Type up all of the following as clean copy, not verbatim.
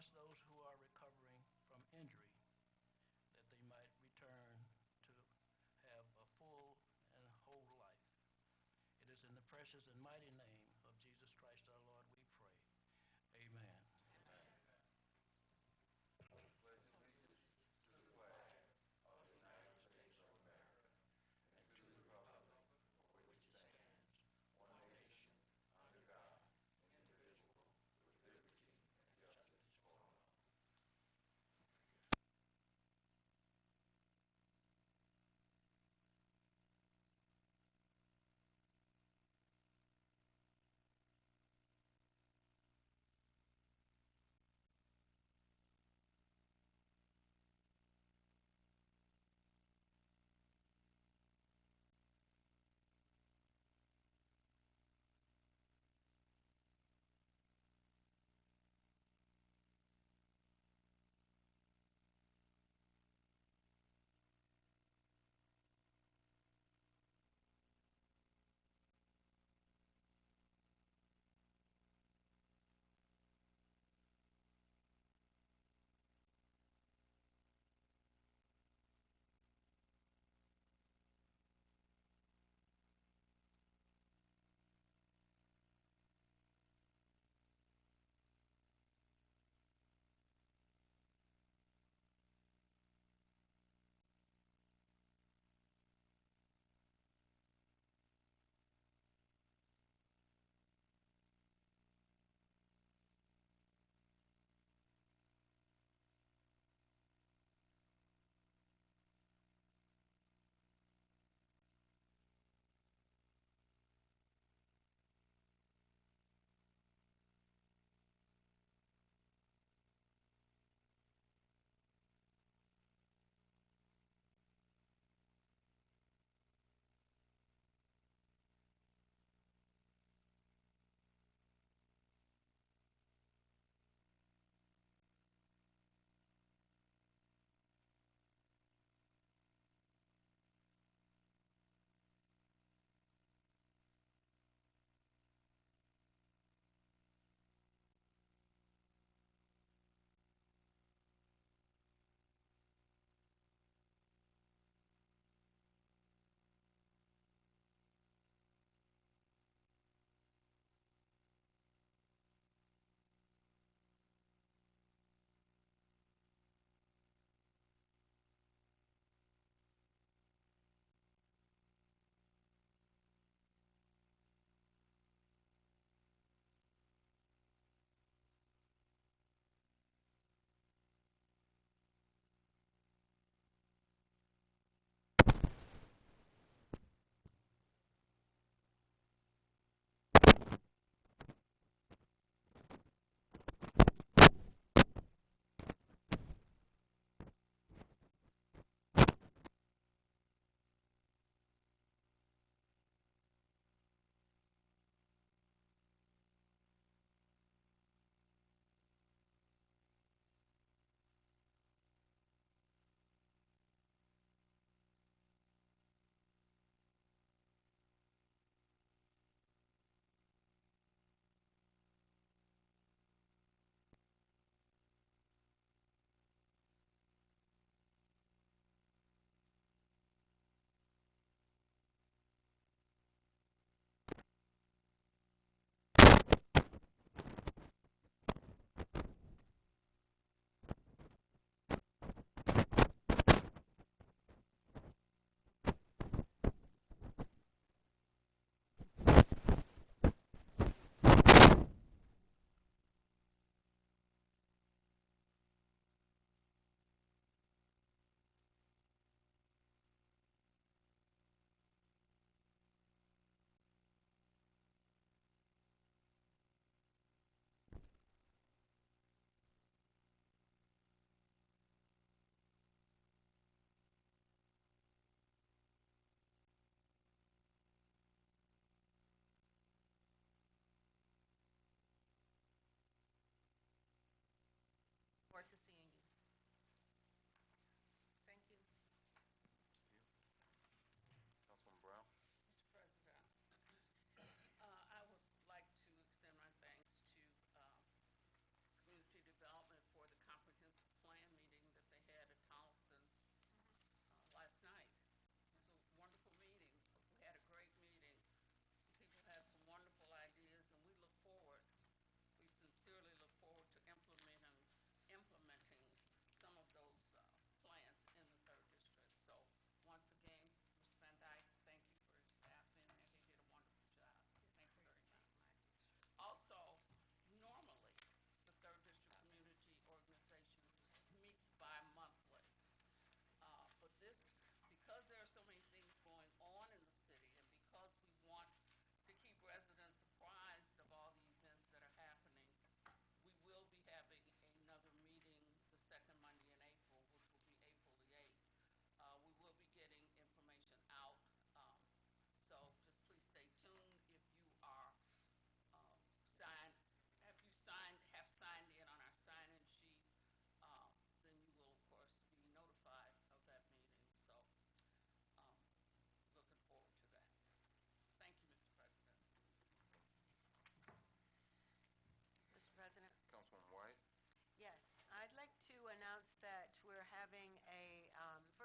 bless those who are recovering from injury, that they might return to have a full and whole life. It is in the precious and mighty name of Jesus Christ our Lord we pray. Amen.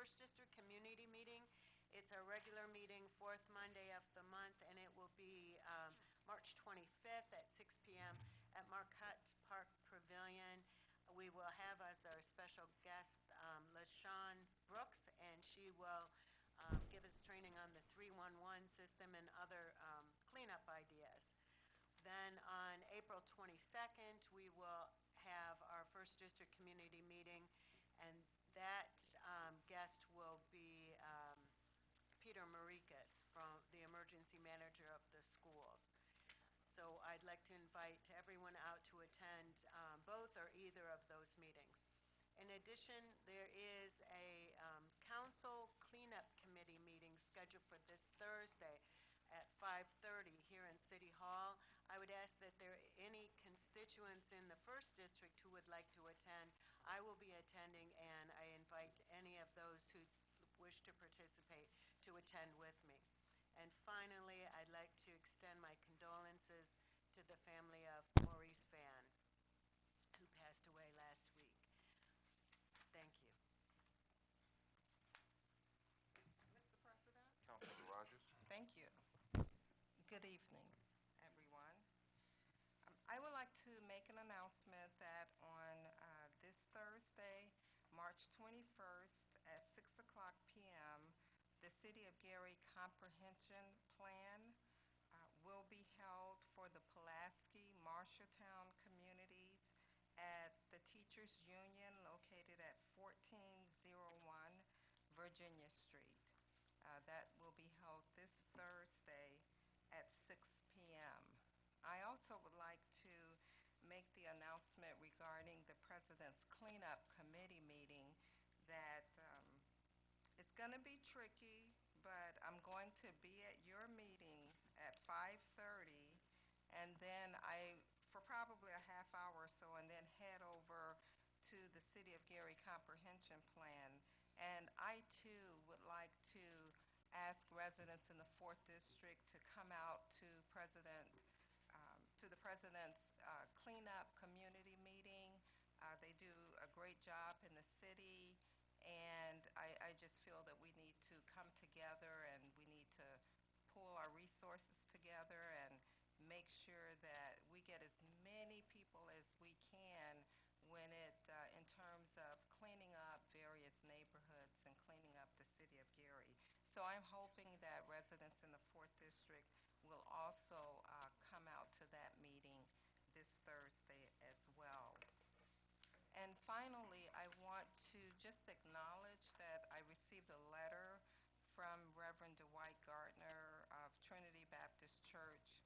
First District Community Meeting. It's our regular meeting, fourth Monday of the month, and it will be March 25th at 6 p.m. at Marquette Park Pavilion. We will have as our special guest LaShawn Brooks, and she will give us training on the 311 system and other cleanup ideas. Then on April 22nd, we will have our First District Community Meeting, and that guest will be Peter Marikas, from the emergency manager of the schools. So I'd like to invite everyone out to attend both or either of those meetings. In addition, there is a council cleanup committee meeting scheduled for this Thursday at 5:30 here in City Hall. I would ask that there are any constituents in the First District who would like to attend. I will be attending, and I invite any of those who wish to participate to attend with me. And finally, I'd like to extend my condolences to the family of Maurice Vann, who passed away last week. Thank you. Mr. President? Councilman Rogers? Thank you. Good evening, everyone. I would like to make an announcement that on this Thursday, March 21st at 6 o'clock p.m., the City of Gary Comprehension Plan will be held for the Pulaski Marshalltown communities at the Teachers Union located at 1401 Virginia Street. That will be held this Thursday at 6 p.m. I also would like to make the announcement regarding the President's Cleanup Committee meeting that it's going to be tricky, but I'm going to be at your meeting at 5:30, and then for probably a half hour or so, and then head over to the City of Gary Comprehension Plan. And I, too, would like to ask residents in the 4th District to come out to the President's Cleanup Community Meeting. They do a great job in the city, and I just feel that we need to come together and we need to pull our resources together and make sure that we get as many people as we can in terms of cleaning up various neighborhoods and cleaning up the city of Gary. So I'm hoping that residents in the 4th District will also come out to that meeting this Thursday as well. And finally, I want to just acknowledge that I received a letter from Reverend Dwight Gardner of Trinity Baptist Church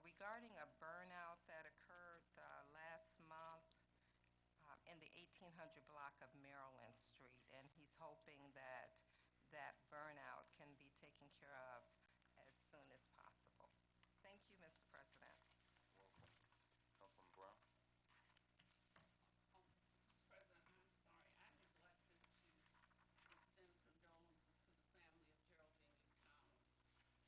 regarding a burnout that occurred last month in the 1800 block of Maryland Street, and he's hoping that that burnout can be taken care of as soon as possible. Thank you, Mr. President. Welcome. Councilman Brown? Mr. President, I'm sorry. I neglected to extend condolences to the family of Geraldine Lee Thomas.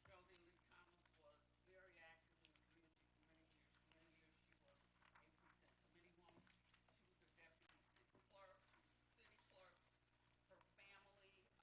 Geraldine Lee Thomas was very active in the community for many years. For many years, she was a precinct committee woman. She was the deputy city clerk. She was the city clerk. Her family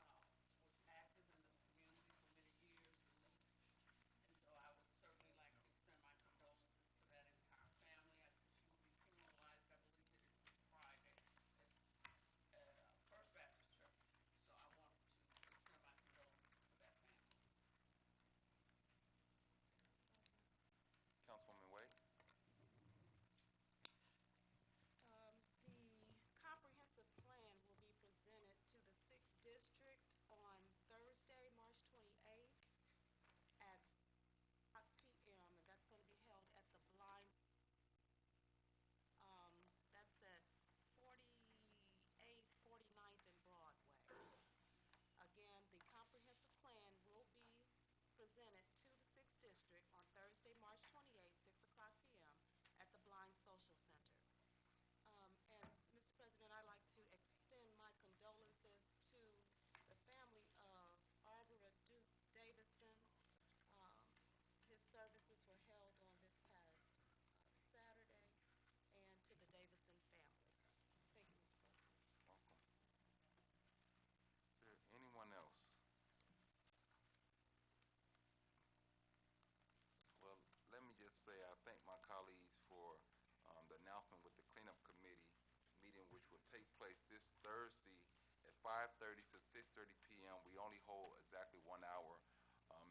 6:30 p.m. We only hold exactly 1 hour.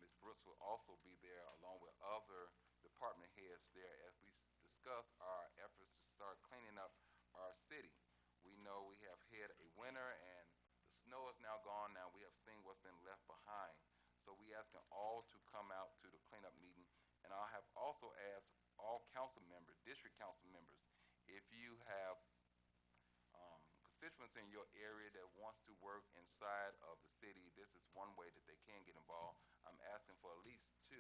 Ms. Brooks will also be there along with other department heads there as we discuss our efforts to start cleaning up our city. We know we have had a winter and the snow is now gone. Now we have seen what's been left behind. So we asking all to come out to the cleanup meeting. And I have also asked all council members, district council members, if you have constituents in your area that wants to work inside of the city, this is one way that they can get involved. I'm asking for at least 2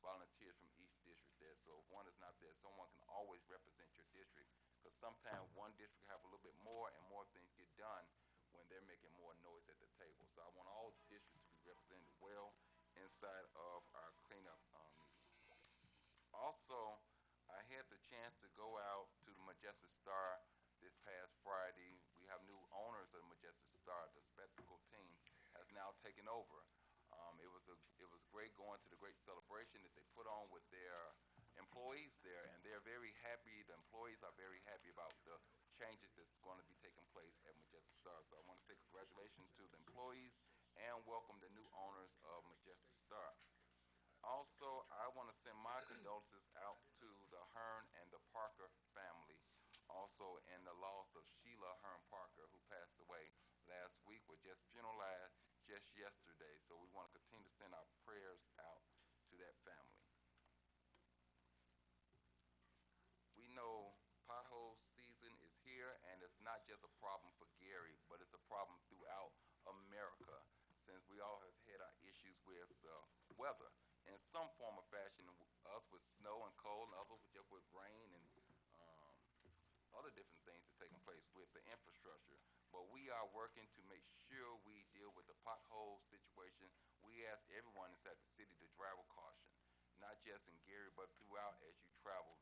volunteers from each district there. So if one is not there, someone can always represent your district, because sometimes one district have a little bit more and more things get done when they're making more noise at the table. So I want all districts to be represented well inside of our cleanup meeting. Also, I had the chance to go out to the Majestic Star this past Friday. We have new owners of the Majestic Star. The spectacle team has now taken over. It was great going to the great celebration that they put on with their employees there, and they're very happy. The employees are very happy about the changes that's going to be taking place at Majestic Star. So I want to say congratulations to the employees and welcome the new owners of Majestic Star. Also, I want to send my condolences out to the Hearn and the Parker family, also in the loss of Sheila Hearn Parker, who passed away last week, was just funeralized just yesterday. So we want to continue to send our prayers out to that family. We know pothole season is here, and it's not just a problem for Gary, but it's a problem throughout America, since we all have had our issues with the weather in some form or fashion, us with snow and cold, and others just with rain and other different things that are taking place with the infrastructure. But we are working to make sure we deal with the pothole situation. We ask everyone inside the city to drive with caution, not just in Gary, but throughout as you travel.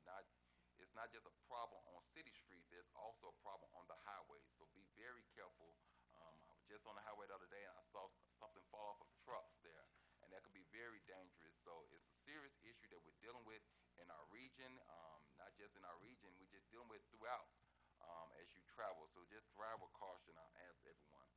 It's not just a problem on city streets, there's also a problem on the highways. So be very careful. I was just on the highway the other day and I saw something fall off a truck there, and that could be very dangerous. So it's a serious issue that we're dealing with in our region, not just in our region, we're just dealing with throughout as you travel. So just drive with caution, I'll ask everyone.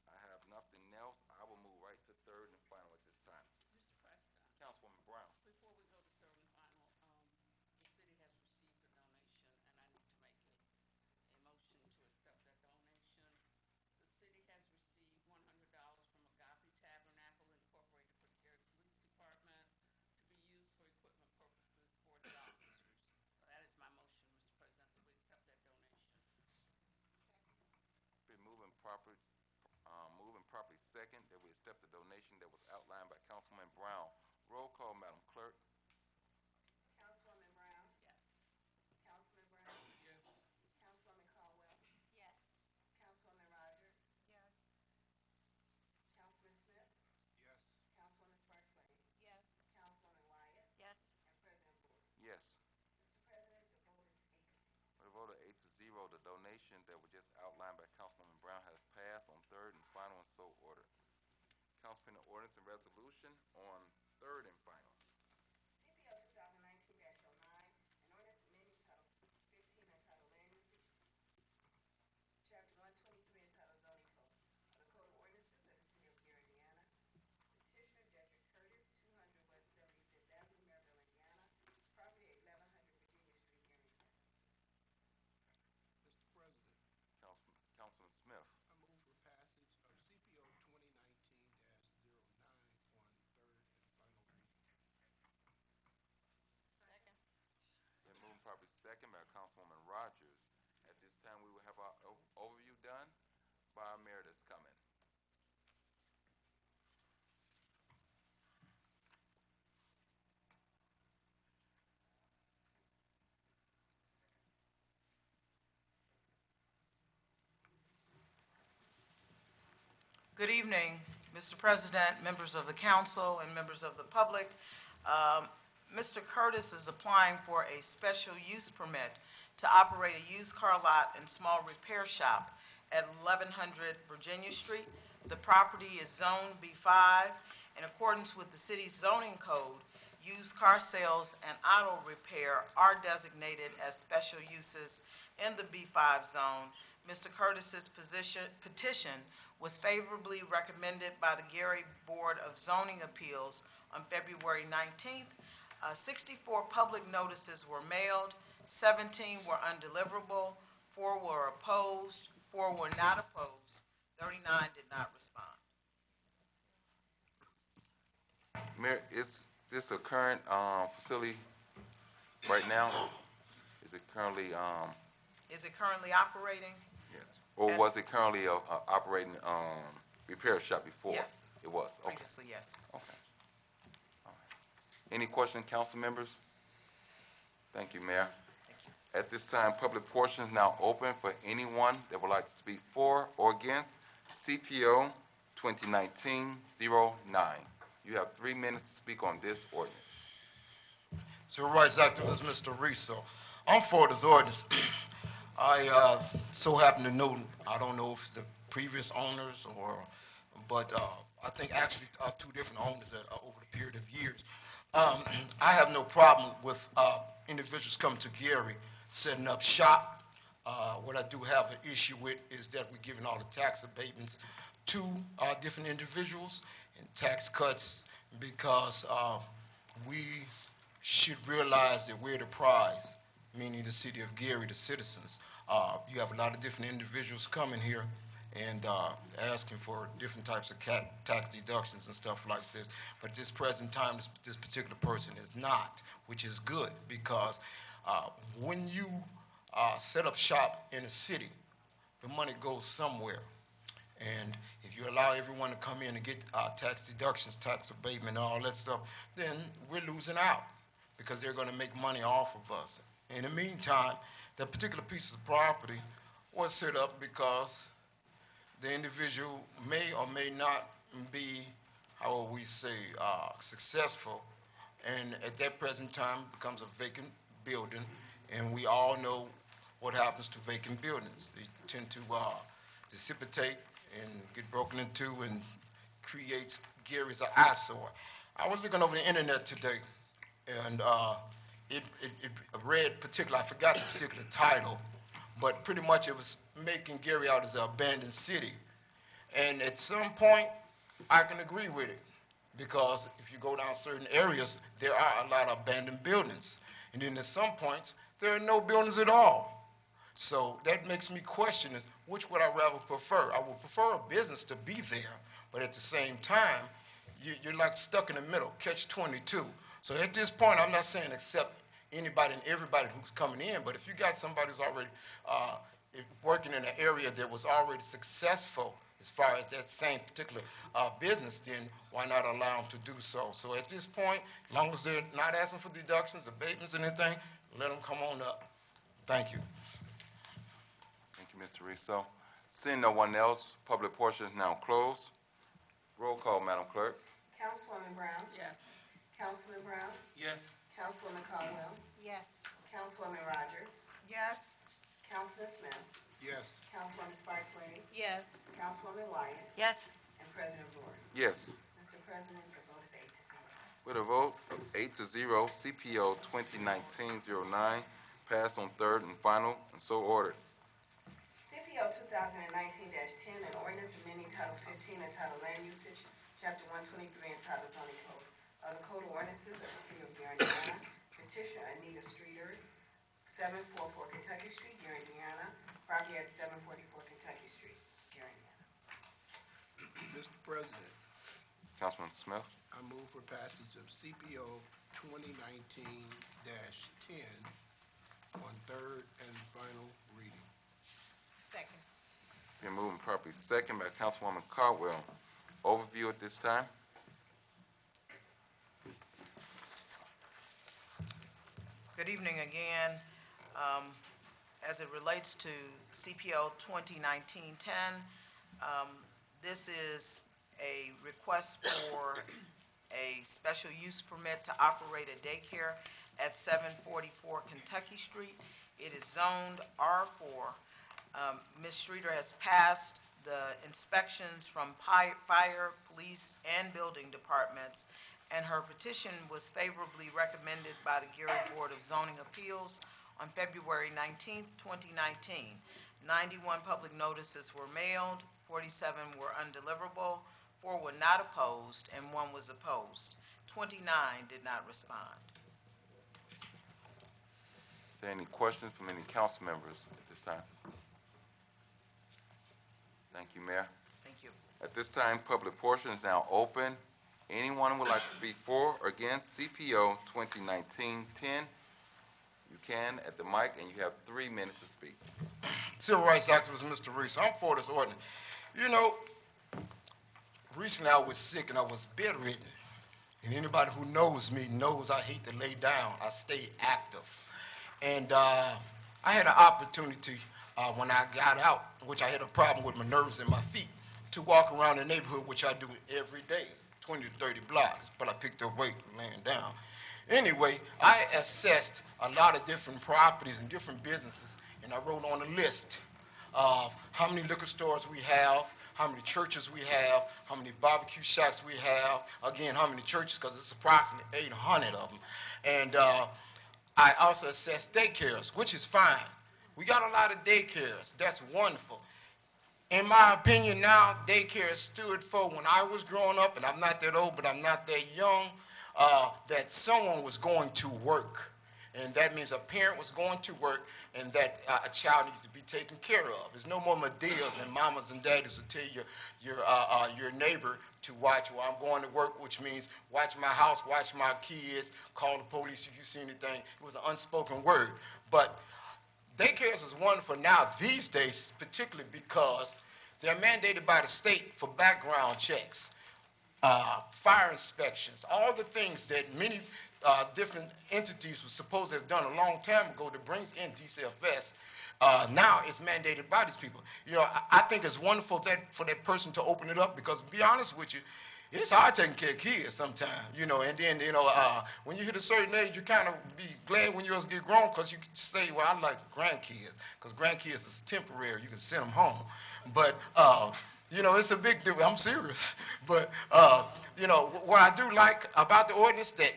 I have nothing else. I will move right to third and final at this time. Mr. Prescott, Councilwoman Brown. before we go to third and final, the city has received a donation, and I need to make a motion to accept that donation. The city has received $100 from Agape Tabernacle Incorporated for the Gary Police Department to be used for equipment purposes for the officers. So that is my motion, Mr. President, that we accept that donation. Been moving properly second that we accept the donation that was outlined by Councilwoman Brown. Roll call, Madam Clerk. Councilwoman Brown? Yes. Councilman Brown? Yes. Councilwoman Caldwell? Yes. Councilwoman Rogers? Yes. Councilman Smith? Yes. Councilwoman Sparks Wade? Yes. Councilwoman Wyatt? Yes. And President Board. Yes. Mr. President, the vote is 8-0. With a vote of 8-0, the donation that was just outlined by Councilwoman Brown has passed on third and final and so ordered. Council pending ordinance and resolution on third and final. CPO 2019-09, an ordinance amending Title 15 entitled Land Use, Chapter 123 entitled Zoning Code of the Code of Ordinances of the City of Gary, Indiana. Petitioner Dedrick Curtis, 200 West 75th Avenue, Maryville, Indiana. Property at 1100 Virginia Street, Gary, Indiana. Mr. President, Councilman Smith. I move for passage of CPO 2019-09 on third and final reading. Second. Been moving properly second by Councilwoman Rogers. At this time, we will have our overview done by our mayor that's coming. Good evening, Mr. President, members of the council, and members of the public. Mr. Curtis is applying for a special use permit to operate a used car lot and small repair shop at 1100 Virginia Street. The property is Zone B5. In accordance with the city's zoning code, used car sales and auto repair are designated as special uses in the B5 zone. Mr. Curtis's petition was favorably recommended by the Gary Board of Zoning Appeals on February 19th. 64 public notices were mailed, 17 were undeliverable, 4 were opposed, 4 were not opposed, 39 did not respond. Mayor, is this a current facility right now? Is it currently, Is it currently operating? yes, or was it currently a operating repair shop before? Yes. It was, okay. Previously, yes. Okay. All right. Any questions, council members? Thank you, Mayor. Thank you. At this time, public portion is now open for anyone that would like to speak for or against CPO 2019-09. You have 3 minutes to speak on this ordinance. Civil rights activist, Mr. Riso. I'm for this ordinance. I so happen to know, I don't know if it's the previous owners but I think actually 2 different owners over the period of years. I have no problem with individuals coming to Gary, setting up shop. What I do have an issue with is that we're giving all the tax abatements to different individuals and tax cuts because we should realize that we're the prize, meaning the city of Gary, the citizens. You have a lot of different individuals coming here and asking for different types of tax deductions and stuff like this. But at this present time, this particular person is not, which is good because when you set up shop in a city, the money goes somewhere. And if you allow everyone to come in and get tax deductions, tax abatement, and all that stuff, then we're losing out because they're going to make money off of us. In the meantime, that particular piece of property was set up because the individual may or may not be, how will we say, successful, and at that present time becomes a vacant building, and we all know what happens to vacant buildings. They tend to dissipate and get broken into and creates Gary's an eyesore. I was looking over the internet today, and it read particular, I forgot the particular title, but pretty much it was making Gary out as an abandoned city. And at some point, I can agree with it, because if you go down certain areas, there are a lot of abandoned buildings. And then at some points, there are no buildings at all. So that makes me question is, which would I rather prefer? I would prefer a business to be there, but at the same time, you're like stuck in the middle, catch-22. So at this point, I'm not saying accept anybody and everybody who's coming in, but if you got somebody who's already working in an area that was already successful as far as that same particular business, then why not allow them to do so? So at this point, as long as they're not asking for deductions, abatements, anything, let them come on up. Thank you. Thank you, Mr. Riso. Seeing no one else, public portion is now closed. Roll call, Madam Clerk. Councilwoman Brown? Yes. Councilman Brown? Yes. Councilwoman Caldwell? Yes. Councilwoman Rogers? Yes. Councilman Smith? Yes. Councilwoman Sparks Wade? Yes. Councilwoman Wyatt? Yes. And President Moore. Yes. Mr. President, the vote is 8-0. With a vote of 8-0, CPO 2019-09 passed on third and final, and so ordered. CPO 2019-10, an ordinance amending Title 15 entitled Land Usage, Chapter 123 entitled Zoning Code of the Code of Ordinances of the City of Gary, Indiana. Petitioner Anita Streeter, 744 Kentucky Street, Gary, Indiana. Property at 744 Kentucky Street, Gary, Indiana. Mr. President, Councilman Smith. I move for passage of CPO 2019-10 on third and final reading. Second. Been moved and properly second by Councilwoman Caldwell. Overview at this time. Good evening again. As it relates to CPO 2019-10, this is a request for a special use permit to operate a daycare at 744 Kentucky Street. It is zoned R4. Ms. Streeter has passed the inspections from fire, police, and building departments, and her petition was favorably recommended by the Gary Board of Zoning Appeals on February 19th, 2019. 91 public notices were mailed, 47 were undeliverable, 4 were not opposed, and 1 was opposed. 29 did not respond. Is there any questions from any council members at this time? Thank you, Mayor. Thank you. At this time, public portion is now open. Anyone who would like to speak for or against CPO 2019-10, you can at the mic, and you have 3 minutes to speak. Civil rights activist, Mr. Reese. I'm for this ordinance. You know, recently I was sick and I was bedridden. And anybody who knows me knows I hate to lay down. I stay active. And I had an opportunity when I got out, which I had a problem with my nerves and my feet, to walk around the neighborhood, which I do every day, 20 to 30 blocks, but I picked up weight laying down. Anyway, I assessed a lot of different properties and different businesses, and I wrote on a list of how many liquor stores we have, how many churches we have, how many barbecue shacks we have, again, how many churches, because it's approximately 800 of them. And I also assessed daycares, which is fine. We got a lot of daycares. That's wonderful. In my opinion now, daycare stood for, when I was growing up, and I'm not that old, but I'm not that young, that someone was going to work. And that means a parent was going to work, and that a child needs to be taken care of. There's no more Medeas and mamas and daddies to tell your neighbor to watch. Well, I'm going to work, which means watch my house, watch my kids, call the police if you see anything. It was an unspoken word. But daycares is wonderful now these days, particularly because they're mandated by the state for background checks, fire inspections, all the things that many different entities were supposed to have done a long time ago that brings in DCFS. Now it's mandated by these people. You know, I think it's wonderful that for that person to open it up, because to be honest with you, it's hard taking care of kids sometimes, you know, and then, you know, when you hit a certain age, you kind of be glad when yours get grown, because you can say, well, I like grandkids, because grandkids is temporary. You can send them home. But, you know, it's a big deal. I'm serious. But, you know, what I do like about the ordinance that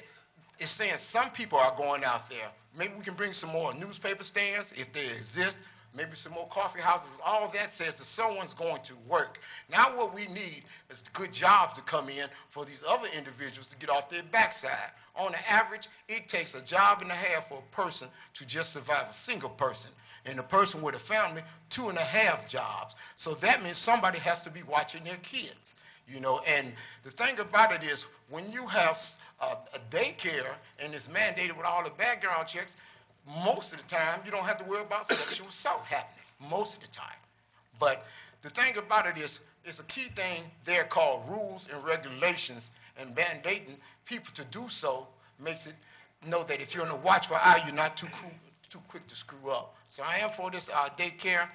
it's saying some people are going out there. Maybe we can bring some more newspaper stands if they exist. Maybe some more coffee houses. All that says that someone's going to work. Now what we need is good jobs to come in for these other individuals to get off their backside. On the average, it takes a job and a half for a person to just survive, a single person. And a person with a family, 2.5 jobs. So that means somebody has to be watching their kids. You know, and the thing about it is, when you have a daycare and it's mandated with all the background checks, most of the time you don't have to worry about sexual assault happening, most of the time. But the thing about it is, it's a key thing there called rules and regulations, and mandating people to do so makes it know that if you're on the watch for eye, you're not too quick to screw up. So I am for this daycare.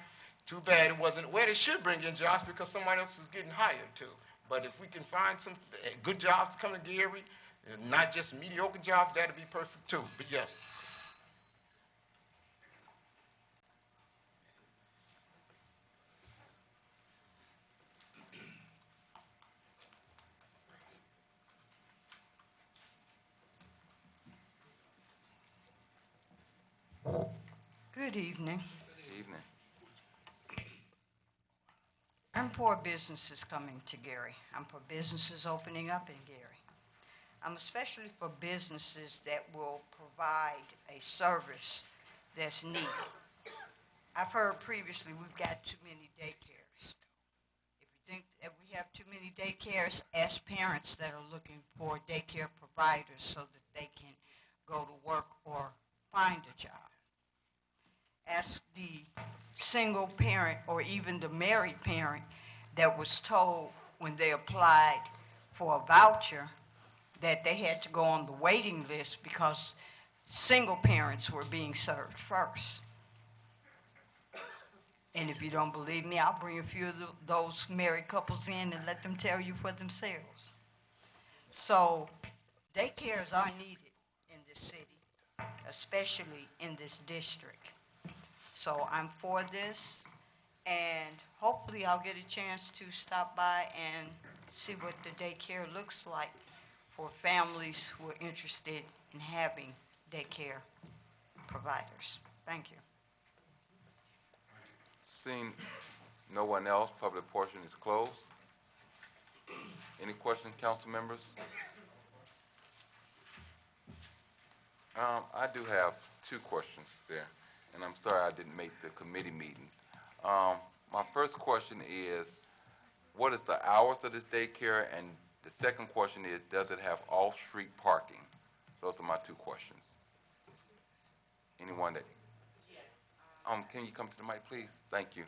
Too bad it wasn't where they should bring in jobs, because somebody else is getting hired too. But if we can find some good jobs to come to Gary, not just mediocre jobs, that'd be perfect too. But yes. Good evening. Good evening. I'm for businesses coming to Gary. I'm for businesses opening up in Gary. I'm especially for businesses that will provide a service that's needed. I've heard previously we've got too many daycares. If you think that we have too many daycares, ask parents that are looking for daycare providers so that they can go to work or find a job. Ask the single parent or even the married parent that was told when they applied for a voucher that they had to go on the waiting list because single parents were being served first. And if you don't believe me, I'll bring a few of those married couples in and let them tell you for themselves. So daycares are needed in this city, especially in this district. So I'm for this, and hopefully I'll get a chance to stop by and see what the daycare looks like for families who are interested in having daycare providers. Thank you. Seeing no one else, public portion is closed. Any questions, council members? I do have two questions there, and I'm sorry I didn't make the committee meeting. My first question is, what is the hours of this daycare? And the second question is, does it have off-street parking? Those are my two questions. Anyone that? Yes. Can you come to the mic, please? Thank you.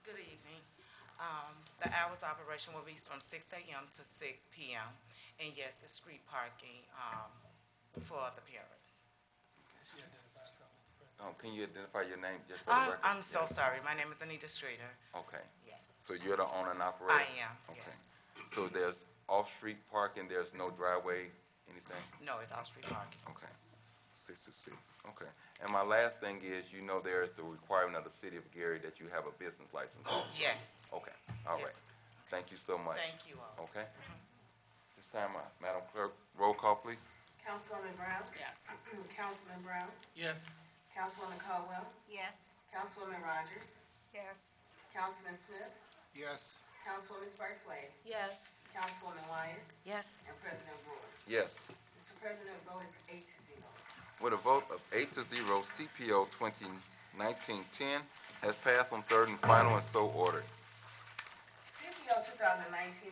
Good evening. The hours of operation will be from 6 a.m. to 6 p.m. And yes, it's street parking for the parents. Can you identify your name just for the record? I'm so sorry. My name is Anita Streeter. Okay. Yes. So you're the owner and operator? I am, Okay. yes. So there's off-street parking, there's no driveway, anything? No, it's off-street parking. Okay. 6 to 6, okay. And my last thing is, you know there is a requirement of the city of Gary that you have a business license also? Yes. Okay, all Yes, right. Thank you so much. Thank you all. Okay. This time, Madam Clerk, roll call, please. Councilwoman Brown? Yes. Councilman Brown? Yes. Councilwoman Caldwell? Yes. Councilwoman Rogers? Yes. Councilman Smith? Yes. Councilwoman Sparks Wade? Yes. Councilwoman Wyatt? Yes. And President Brewer. Yes. Mr. President, vote is 8-0. With a vote of 8-0, CPO 2019-10 has passed on third and final and so ordered. CPO 2019-11,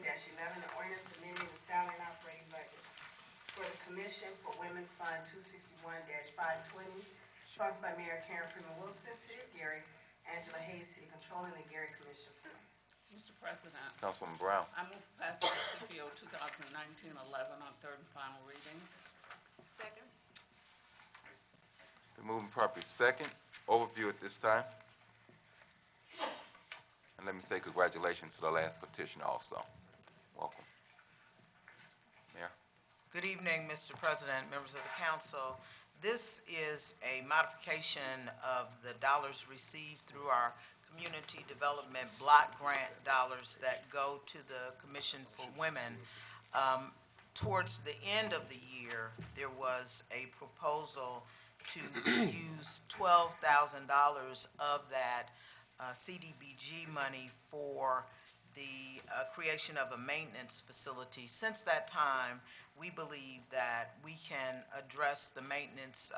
the ordinance amending the salary and operating budget for the Commission for Women Fund 261-520, sponsored by Mayor Karen Freeman Wilson, City of Gary, Angela Hayes, City Controller, and the Gary Commission. Mr. President, Councilwoman Brown. I move passage of CPO 2019-11 on third and final reading. Second. Been moving properly second. Overview at this time. And let me say congratulations to the last petitioner also. Welcome. Mayor. Good evening, Mr. President, members of the council. This is a modification of the dollars received through our community development block grant dollars that go to the Commission for Women. Towards the end of the year, there was a proposal to use $12,000 of that CDBG money for the creation of a maintenance facility. Since that time, we believe that we can address the maintenance,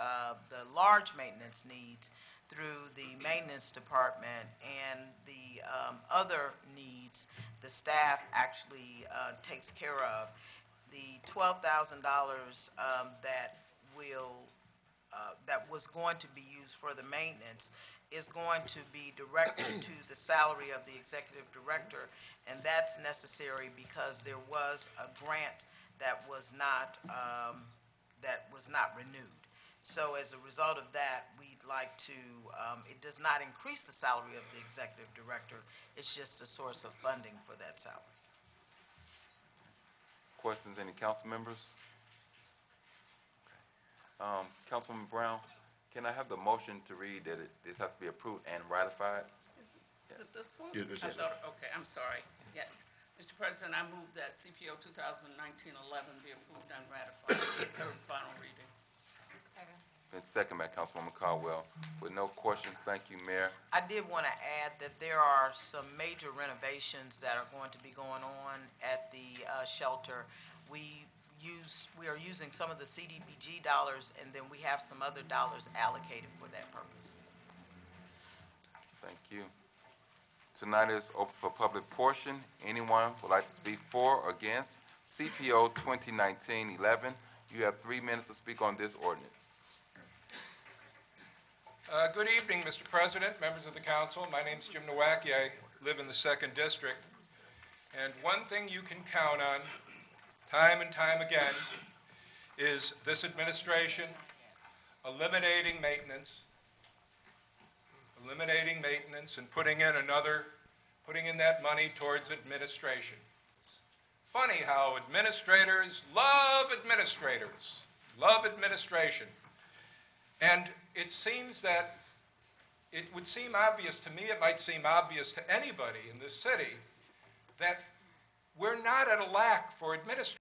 the large maintenance needs through the maintenance department, and the other needs the staff actually takes care of. The $12,000 that was going to be used for the maintenance is going to be directed to the salary of the executive director, and that's necessary because there was a grant that was not renewed. So as a result of that, we'd like to, it does not increase the salary of the executive director, it's just a source of funding for that salary. Questions, any council members? Okay. Councilwoman Brown, can I have the motion to read that this has to be approved and ratified? Is it this one? Yeah, this I is thought, okay, I'm sorry. Yes. Mr. President, I move that CPO 2019-11 be approved and ratified for third and final reading. Second. Been second by Councilwoman Caldwell. With no questions, thank you, Mayor. I did want to add that there are some major renovations that are going to be going on at the shelter. We are using some of the CDBG dollars, and then we have some other dollars allocated for that purpose. Thank you. Tonight is open for public portion. Anyone would like to speak for or against CPO 2019-11? You have 3 minutes to speak on this ordinance. Good evening, Mr. President, members of the council. My name's Jim Nowacki. I live in the 2nd District. And one thing you can count on, time and time again, is this administration eliminating maintenance and putting in that money towards administration. It's funny how administrators love administration. And it seems that it would seem obvious to me, it might seem obvious to anybody in this city, that we're not at a lack for administrators.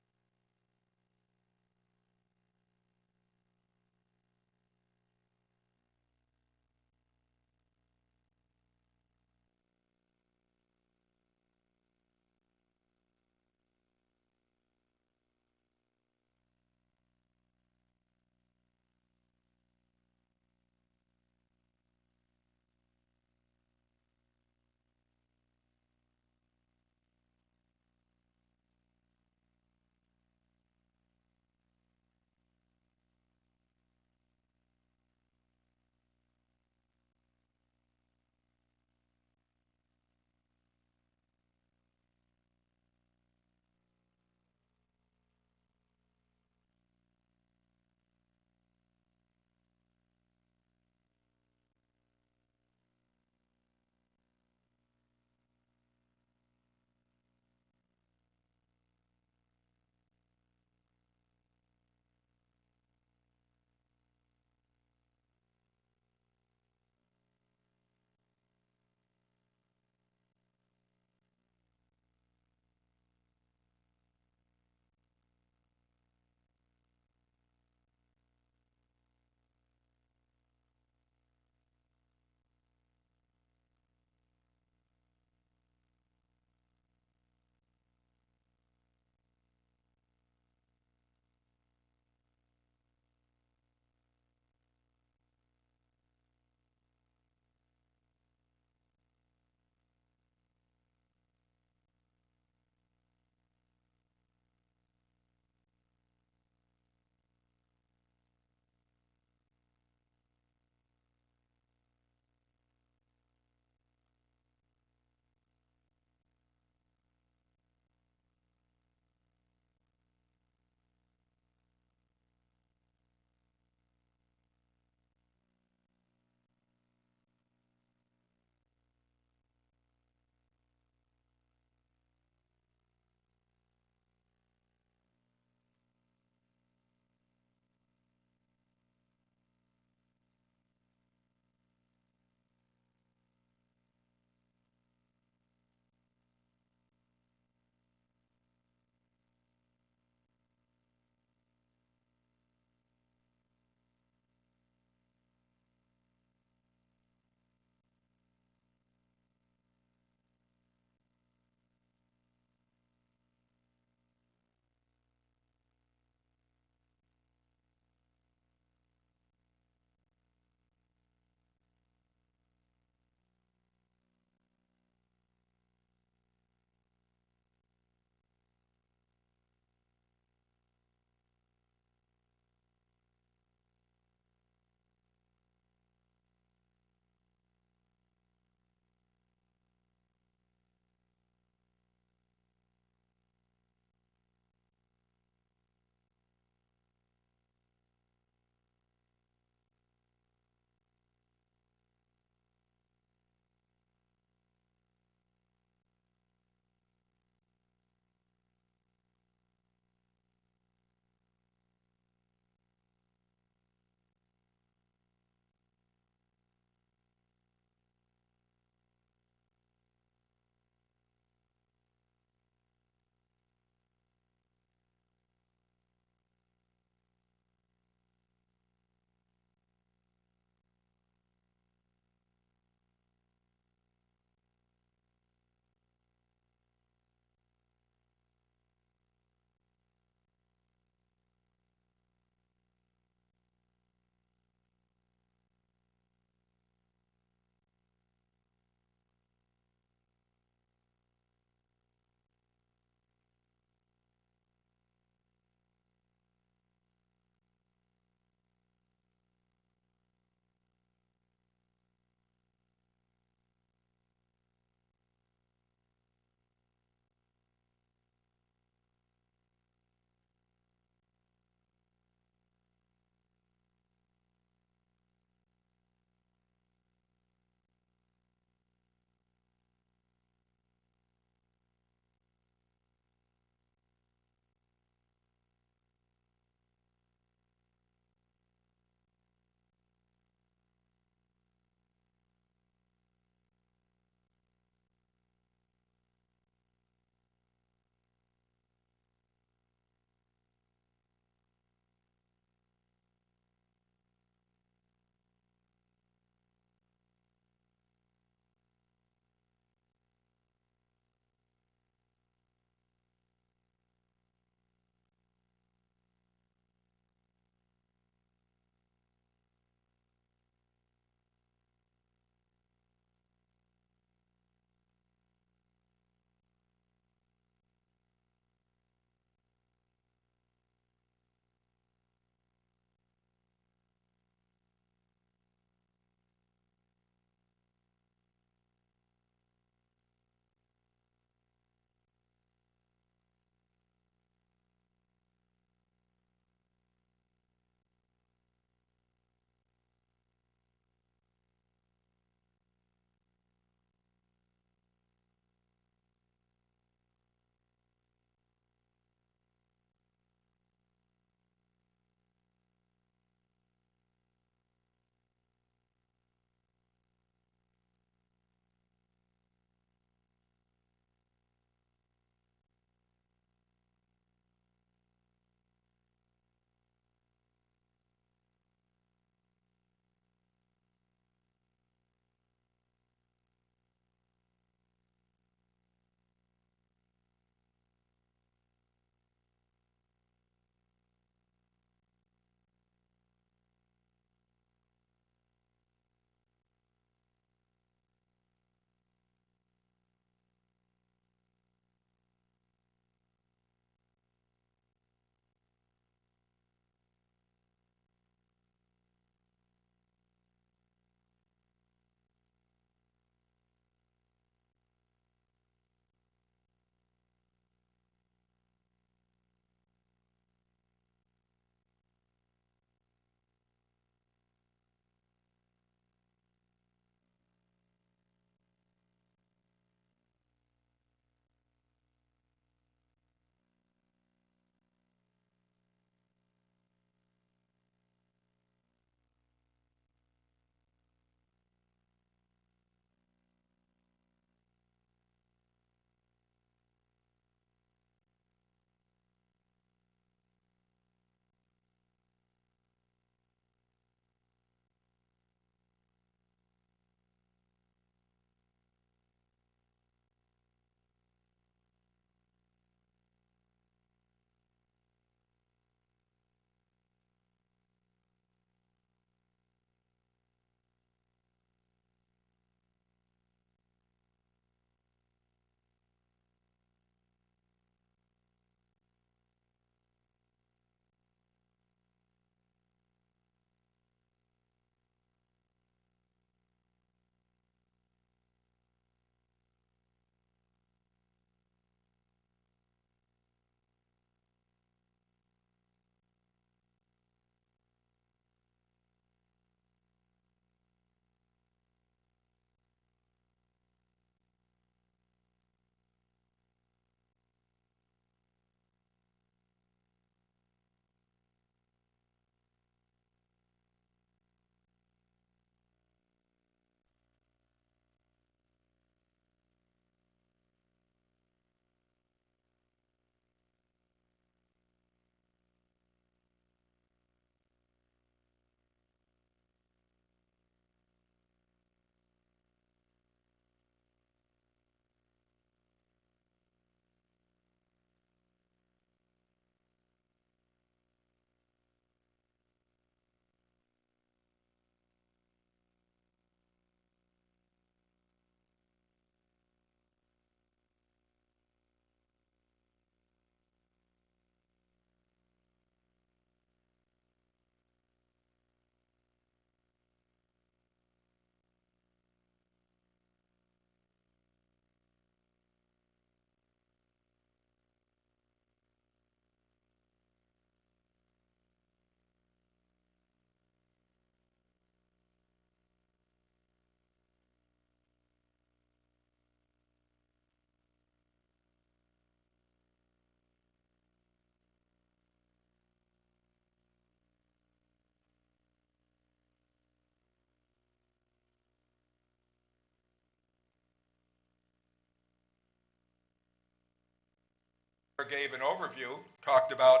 gave an overview, talked about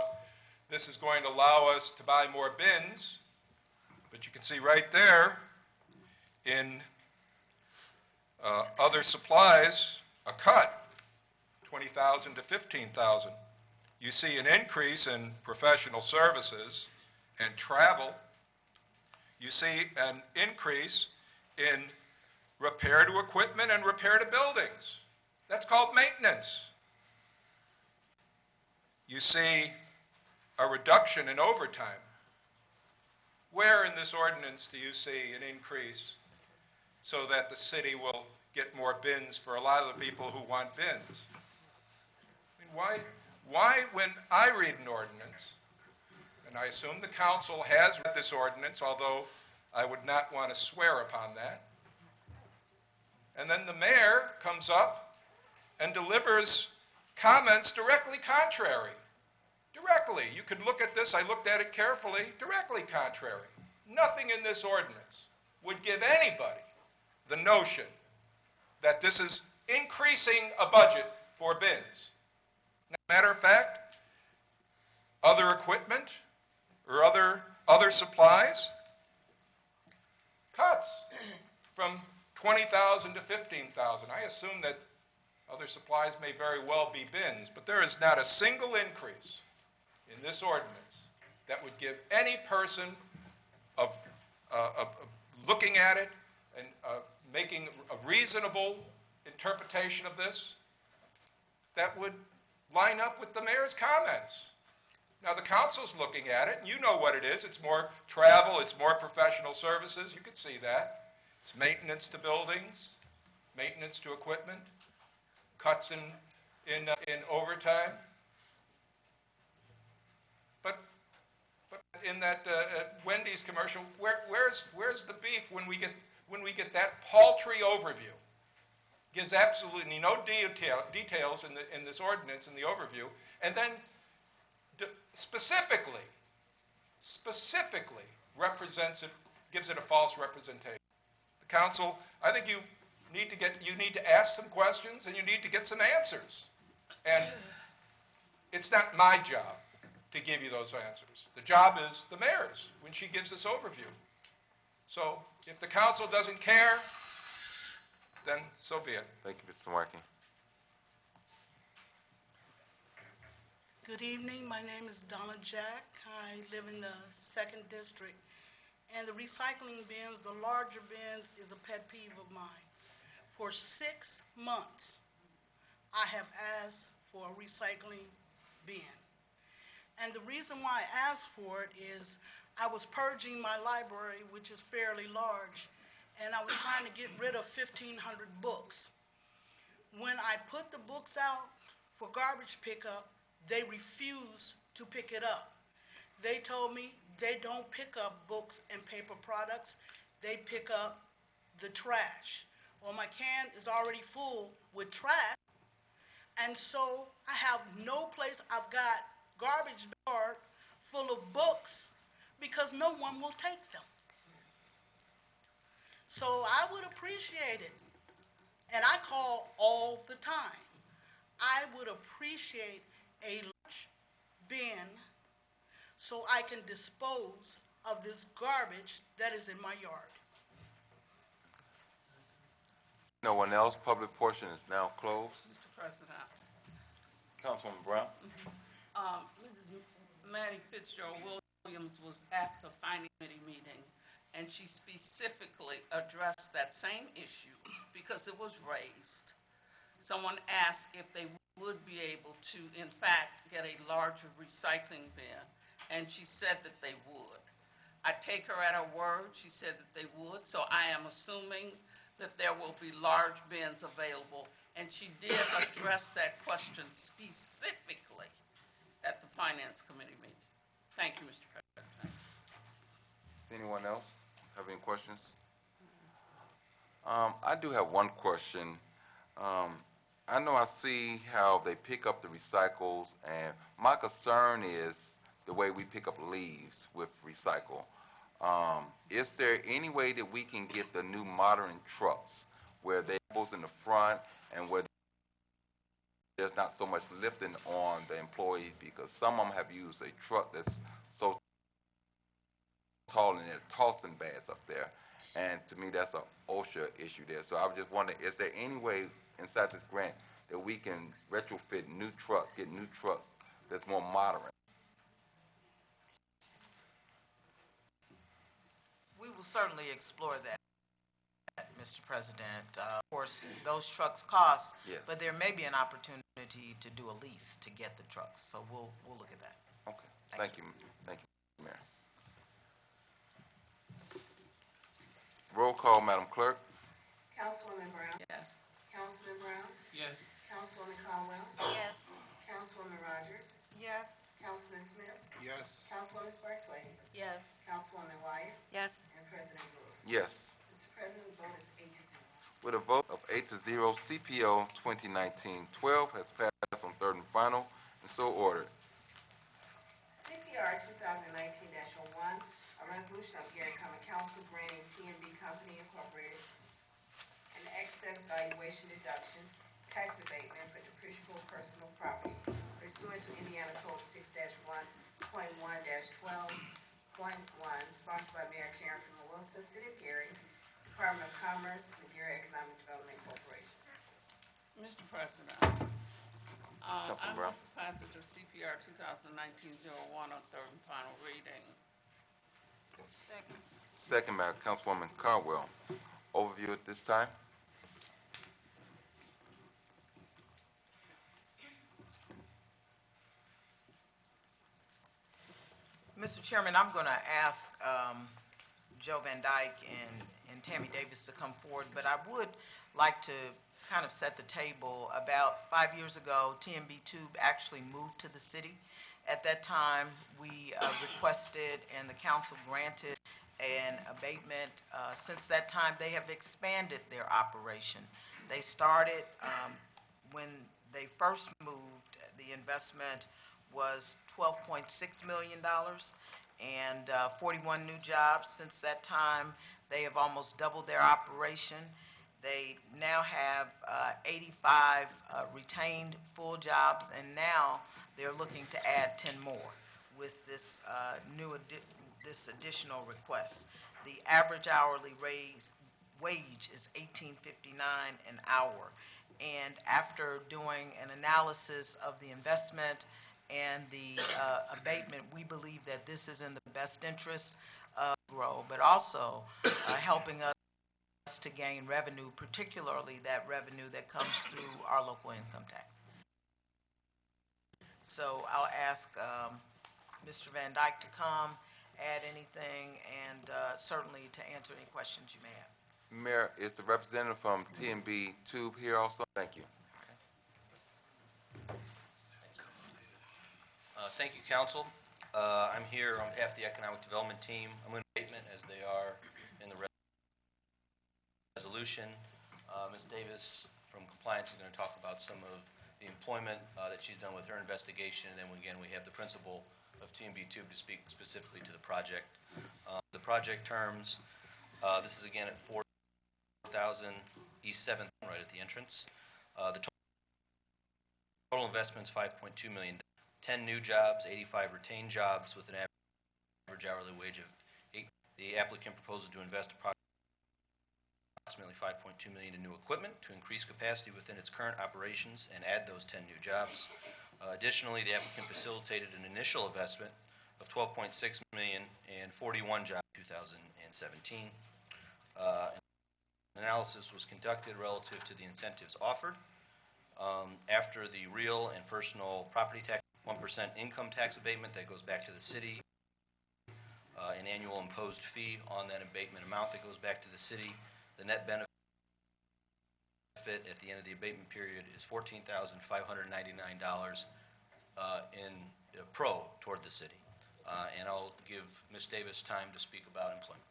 this is going to allow us to buy more bins, but you can see right there in other supplies, a cut, 20,000 to 15,000. You see an increase in professional services and travel. You see an increase in repair to equipment and repair to buildings. That's called maintenance. You see a reduction in overtime. Where in this ordinance do you see an increase so that the city will get more bins for a lot of the people who want bins? I mean, why when I read an ordinance, and I assume the council has read this ordinance, although I would not want to swear upon that, and then the mayor comes up and delivers comments directly contrary. Directly. You could look at this, I looked at it carefully, directly contrary. Nothing in this ordinance would give anybody the notion that this is increasing a budget for bins. Matter of fact, other equipment or other supplies, cuts from 20,000 to 15,000. I assume that other supplies may very well be bins, but there is not a single increase in this ordinance that would give any person of looking at it and making a reasonable interpretation of this that would line up with the mayor's comments. Now, the council's looking at it, and you know what it is. It's more travel, it's more professional services. You could see that. It's maintenance to buildings, maintenance to equipment, cuts in overtime. But in that Wendy's commercial, where's the beef when we get that paltry overview? Gives absolutely no details in this ordinance in the overview, and then specifically represents it, gives it a false representation. The council, I think you need to ask some questions and you need to get some answers. And it's not my job to give you those answers. The job is the mayor's when she gives this overview. So if the council doesn't care, then so be it. Thank you, Mr. Markey. Good evening. My name is Donna Jack. I live in the 2nd District. And the recycling bins, the larger bins, is a pet peeve of mine. For 6 months, I have asked for a recycling bin. And the reason why I asked for it is I was purging my library, which is fairly large, and I was trying to get rid of 1,500 books. When I put the books out for garbage pickup, they refused to pick it up. They told me they don't pick up books and paper products, they pick up the trash. Well, my can is already full with trash, and so I have no place. I've got garbage bag full of books because no one will take them. So I would appreciate it, and I call all the time. I would appreciate a large bin so I can dispose of this garbage that is in my yard. No one else. Public portion is now closed. Mr. President. Councilwoman Brown. Mrs. Maddie Fitzgerald Williams was at the Finance Committee meeting, and she specifically addressed that same issue because it was raised. Someone asked if they would be able to, in fact, get a larger recycling bin, and she said that they would. I take her at her word. She said that they would, so I am assuming that there will be large bins available, and she did address that question specifically at the Finance Committee meeting. Thank you, Mr. President. Does anyone else have any questions? I do have one question. I know I see how they pick up the recycles, and my concern is the way we pick up leaves with recycle. Is there any way that we can get the new modern trucks where they goes in the front and where there's not so much lifting on the employees because some of them have used a truck that's so tall and they're tossing bags up there. And to me, that's an OSHA issue there. So I was just wondering, is there any way inside this grant that we can retrofit new trucks, get new trucks that's more modern? We will certainly explore that, Mr. President. Of course, those trucks cost, Yes. but there may be an opportunity to do a lease to get the trucks, so we'll look at that. Okay, thank you, Mayor. Roll call, Madam Clerk. Councilwoman Brown? Yes. Councilman Brown? Yes. Councilwoman Caldwell? Yes. Councilwoman Rogers? Yes. Councilman Smith? Yes. Councilwoman Sparks Wade? Yes. Councilwoman Wyatt? Yes. And President Brewer. Yes. Mr. President, the vote is 8-0. With a vote of 8-0, CPO 2019-12 has passed on third and final, and so ordered. CPR 2019-01, a resolution of Gary Common Council granting TNB Company Incorporated an excess valuation deduction tax abatement for depreciable personal property pursuant to Indiana Code 6-1.1-12.1, sponsored by Mayor Karen from Melissa, City of Gary, Department of Commerce, and the Gary Economic Development Corporation. Mr. President, Councilman I Brown. move passage of CPR 2019-01 on third and final reading. Second by Councilwoman Caldwell. Overview at this time. Mr. Chairman, I'm going to ask Joe Van Dyke and Tammy Davis to come forward, but I would like to kind of set the table. About 5 years ago, TMB Tube actually moved to the city. At that time, we requested and the council granted an abatement. Since that time, they have expanded their operation. They started, when they first moved, the investment was $12.6 million and 41 new jobs. Since that time, they have almost doubled their operation. They now have 85 retained full jobs, and now they're looking to add 10 more with this this additional request. The average hourly wage is $18.59 an hour. And after doing an analysis of the investment and the abatement, we believe that this is in the best interest of Grow, but also helping us to gain revenue, particularly that revenue that comes through our local income tax. So I'll ask Mr. Van Dyke to come, add anything, and certainly to answer any questions you may have. Mayor, is the representative from TNB Tube here also? Thank you. Thank you, Council. I'm here on behalf of the Economic Development Team. I'm going to statement as they are in the resolution. Ms. Davis from Compliance is going to talk about some of the employment that she's done with her investigation, and then again we have the principal of TNB Tube to speak specifically to the project. The project terms, this is again at 4,000 East 7th, right at the entrance. The total investment is $5.2 million. 10 new jobs, 85 retained jobs with an average hourly wage of $8. The applicant proposes to invest approximately $5.2 million in new equipment to increase capacity within its current operations and add those 10 new jobs. Additionally, the applicant facilitated an initial investment of $12.6 million and 41 jobs in 2017. Analysis was conducted relative to the incentives offered. After the real and personal property tax, 1% income tax abatement that goes back to the city, an annual imposed fee on that abatement amount that goes back to the city. The net benefit at the end of the abatement period is $14,599 in pro toward the city. And I'll give Ms. Davis time to speak about employment.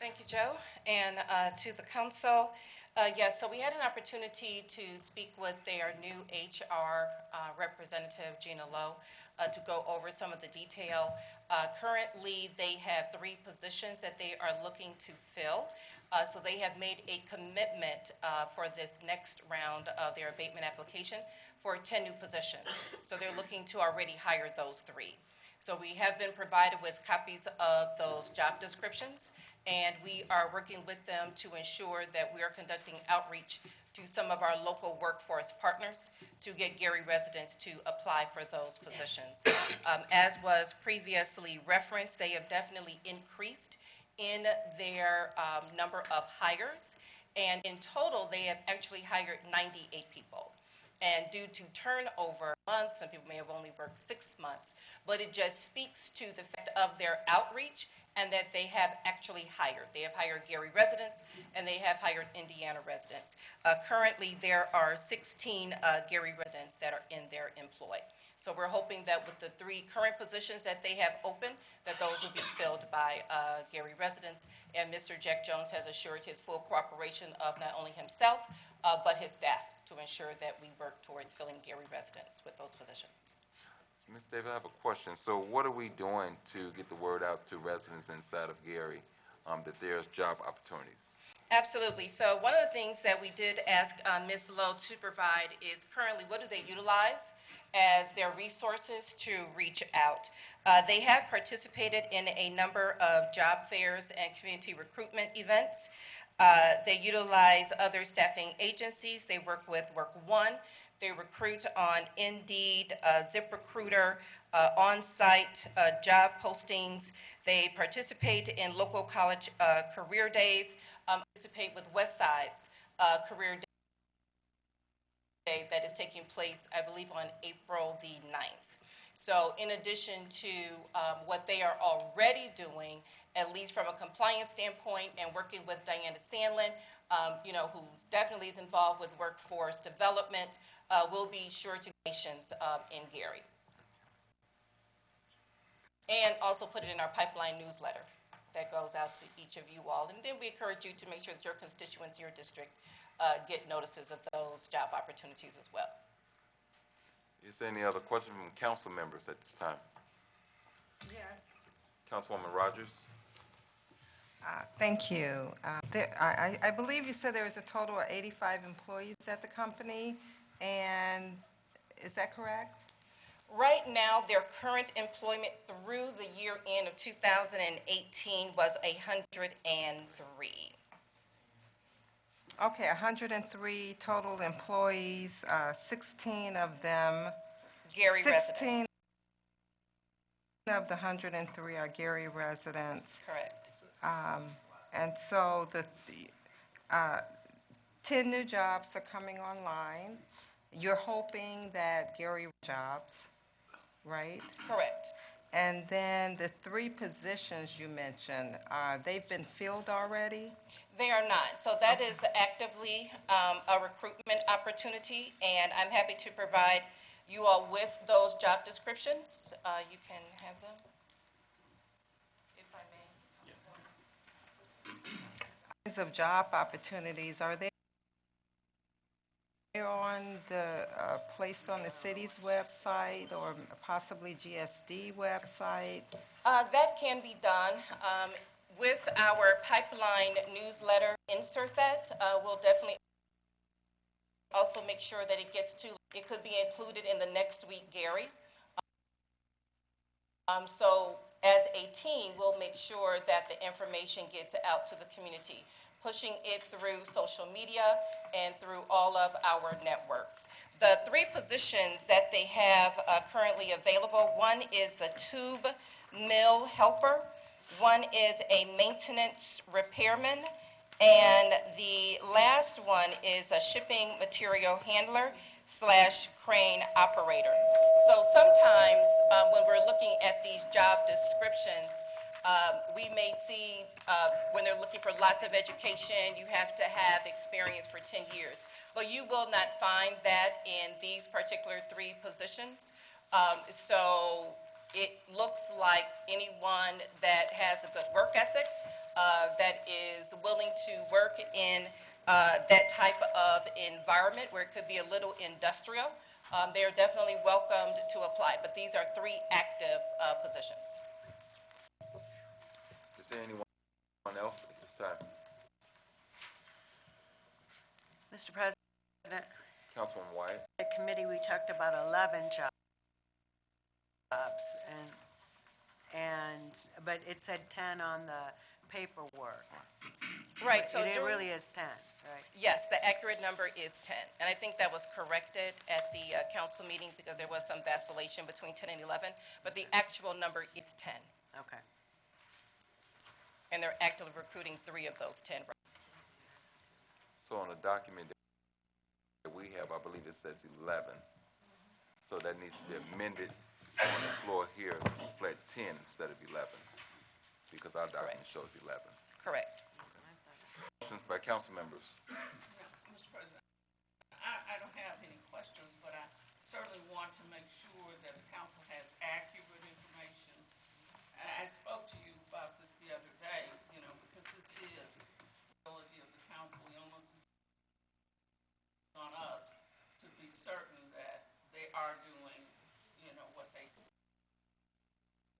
Thank you, Joe, and to the council. Yes, so we had an opportunity to speak with their new HR representative, Gina Lowe, to go over some of the detail. Currently, they have 3 positions that they are looking to fill. So they have made a commitment for this next round of their abatement application for 10 new positions. So they're looking to already hire those 3. So we have been provided with copies of those job descriptions, and we are working with them to ensure that we are conducting outreach to some of our local workforce partners to get Gary residents to apply for those positions. As was previously referenced, they have definitely increased in their number of hires, and in total, they have actually hired 98 people. And due to turnover months, some people may have only worked 6 months, but it just speaks to the fact of their outreach and that they have actually hired. They have hired Gary residents and they have hired Indiana residents. Currently, there are 16 Gary residents that are in their employ. So we're hoping that with the 3 current positions that they have open, that those will be filled by Gary residents. And Mr. Jack Jones has assured his full cooperation of not only himself, but his staff to ensure that we work towards filling Gary residents with those positions. Ms. Davis, I have a question. So what are we doing to get the word out to residents inside of Gary that there's job opportunities? Absolutely. So one of the things that we did ask Ms. Lowe to provide is currently what do they utilize as their resources to reach out. They have participated in a number of job fairs and community recruitment events. They utilize other staffing agencies. They work with WorkOne. They recruit on Indeed, ZipRecruiter, on-site job postings. They participate in local college career days, participate with Westside's career day that is taking place, I believe, on April the 9th. So in addition to what they are already doing, at least from a compliance standpoint and working with Diana Sandlin, who definitely is involved with workforce development, we'll be sure to nations in Gary. And also put it in our pipeline newsletter that goes out to each of you all. And then we encourage you to make sure that your constituents, your district, get notices of those job opportunities as well. Is there any other questions from council members at this time? Yes. Councilwoman Rogers? Thank you. I believe you said there was a total of 85 employees at the company, and is that correct? Right now, their current employment through the year end of 2018 was 103. Okay, 103 total employees, 16 of them. Gary 16 residents. of the 103 are Gary residents. Correct. And so the 10 new jobs are coming online. You're hoping that Gary jobs, right? Correct. And then the 3 positions you mentioned, they've been filled already? They are not. So that is actively a recruitment opportunity, and I'm happy to provide you all with those job descriptions. You can have them, if I may. Of job opportunities, are they on the, placed on the city's website or possibly GSD website? That can be done. With our pipeline newsletter, insert that. We'll definitely also make sure that it gets to, it could be included in the next week, Gary. So as a team, we'll make sure that the information gets out to the community, pushing it through social media and through all of our networks. The 3 positions that they have currently available, one is the tube mill helper, one is a maintenance repairman, and the last one is a shipping material handler / crane operator. So sometimes when we're looking at these job descriptions, we may see when they're looking for lots of education, you have to have experience for 10 years. But you will not find that in these particular 3 positions. So it looks like anyone that has a good work ethic, that is willing to work in that type of environment where it could be a little industrial, they are definitely welcomed to apply. But these are 3 active positions. Is there anyone else at this time? Mr. President, Councilwoman Wyatt? the committee, we talked about 11 jobs, but it said 10 on the paperwork. Right, so It during- really is 10, right? Yes, the accurate number is 10. And I think that was corrected at the council meeting because there was some vacillation between 10 and 11, but the actual number is 10. Okay. And they're actively recruiting 3 of those 10. So on the document that we have, I believe it says 11. So that needs to be amended on the floor here to reflect 10 instead of 11, because our document shows 11. Correct. Questions by council members? Mr. President, I don't have any questions, but I certainly want to make sure that the council has accurate information. I spoke to you about this the other day, because this is the ability of the council. The onus is on us to be certain that they are doing, what they say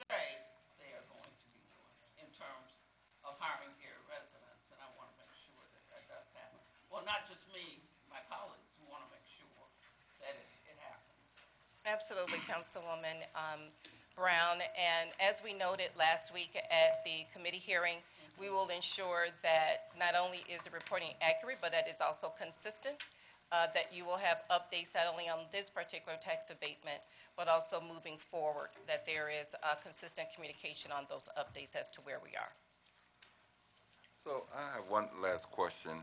they are going to be doing in terms of hiring Gary residents, and I want to make sure that that does happen. Well, not just me, my colleagues, we want to make sure that it happens. Absolutely, Councilwoman Brown. And as we noted last week at the committee hearing, we will ensure that not only is the reporting accurate, but that it's also consistent, that you will have updates not only on this particular tax abatement, but also moving forward, that there is consistent communication on those updates as to where we are. So I have one last question.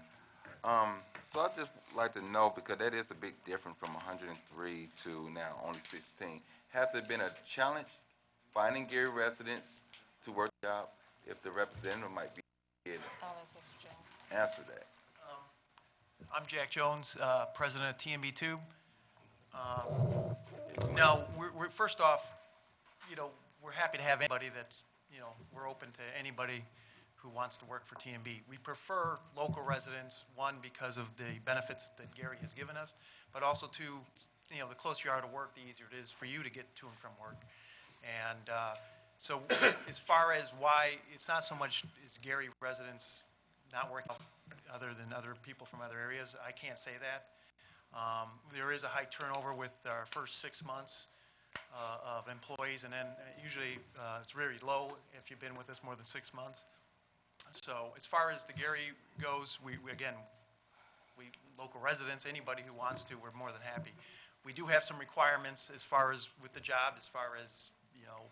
So I'd just like to know, because that is a big difference from 103 to now only 16. Has it been a challenge finding Gary residents to work the job? If the representative might be able to answer that. I'm Jack Jones, president of TMB Tube. Now, we're first off, we're happy to have anybody that's, we're open to anybody who wants to work for TMB. We prefer local residents, one, because of the benefits that Gary has given us, but also two, the closer you are to work, the easier it is for you to get to and from work. And so as far as why, it's not so much is Gary residents not working other than other people from other areas. I can't say that. There is a high turnover with our first 6 months of employees, and then usually it's very low if you've been with us more than 6 months. So as far as the Gary goes, we local residents, anybody who wants to, we're more than happy. We do have some requirements as far as with the job, as far as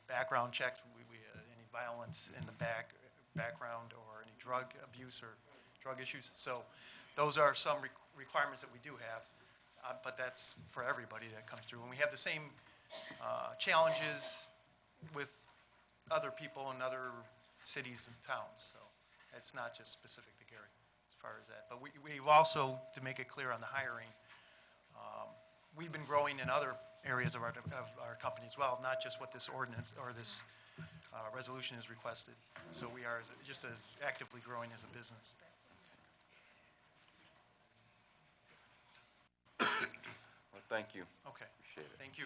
background checks, any violence in the background or any drug abuse or drug issues. So those are some requirements that we do have, but that's for everybody that comes through. And we have the same challenges with other people in other cities and towns. So it's not just specific to Gary as far as that. But we've also, to make it clear on the hiring, we've been growing in other areas of our company as well, not just what this ordinance or this resolution is requested. So we are just as actively growing as a business. Well, thank you. Okay. Appreciate it. Thank you.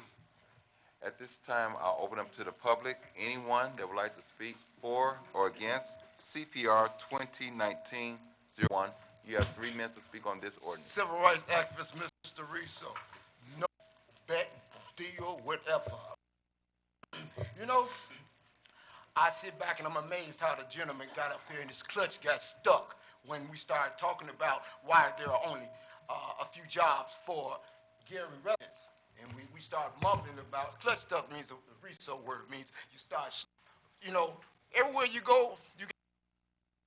At this time, I'll open up to the public. Anyone that would like to speak for or against CPR 2019-01. You have 3 minutes to speak on this ordinance. Civil rights activist, Mr. Riso. No bet, deal, whatever. I sit back and I'm amazed how the gentleman got up here and his clutch got stuck when we started talking about why there are only a few jobs for Gary residents. And we start mumbling about, clutch stuck means, a Riso word means you start, everywhere you go, you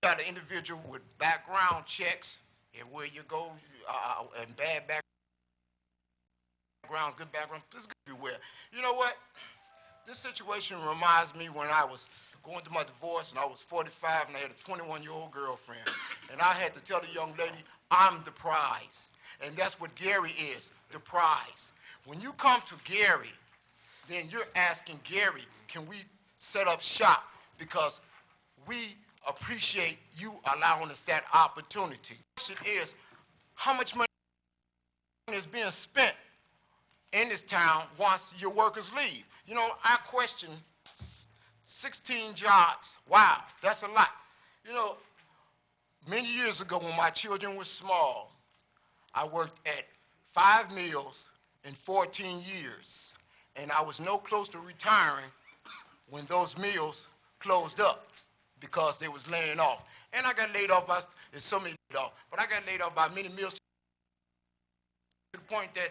got an individual with background checks. Everywhere you go, and bad backgrounds, good backgrounds, it's good everywhere. You know what? This situation reminds me when I was going through my divorce and I was 45 and I had a 21-year-old girlfriend. And I had to tell the young lady, I'm the prize. And that's what Gary is, the prize. When you come to Gary, then you're asking Gary, can we set up shop? Because we appreciate you allowing us that opportunity. The question is, how much money is being spent in this town once your workers leave? You know, I question 16 jobs. Wow, that's a lot. You know, many years ago when my children were small, I worked at 5 mills in 14 years, and I was no close to retiring when those mills closed up because they was laying off. And I got laid off by, there's so many laid off, but I got laid off by many mills to the point that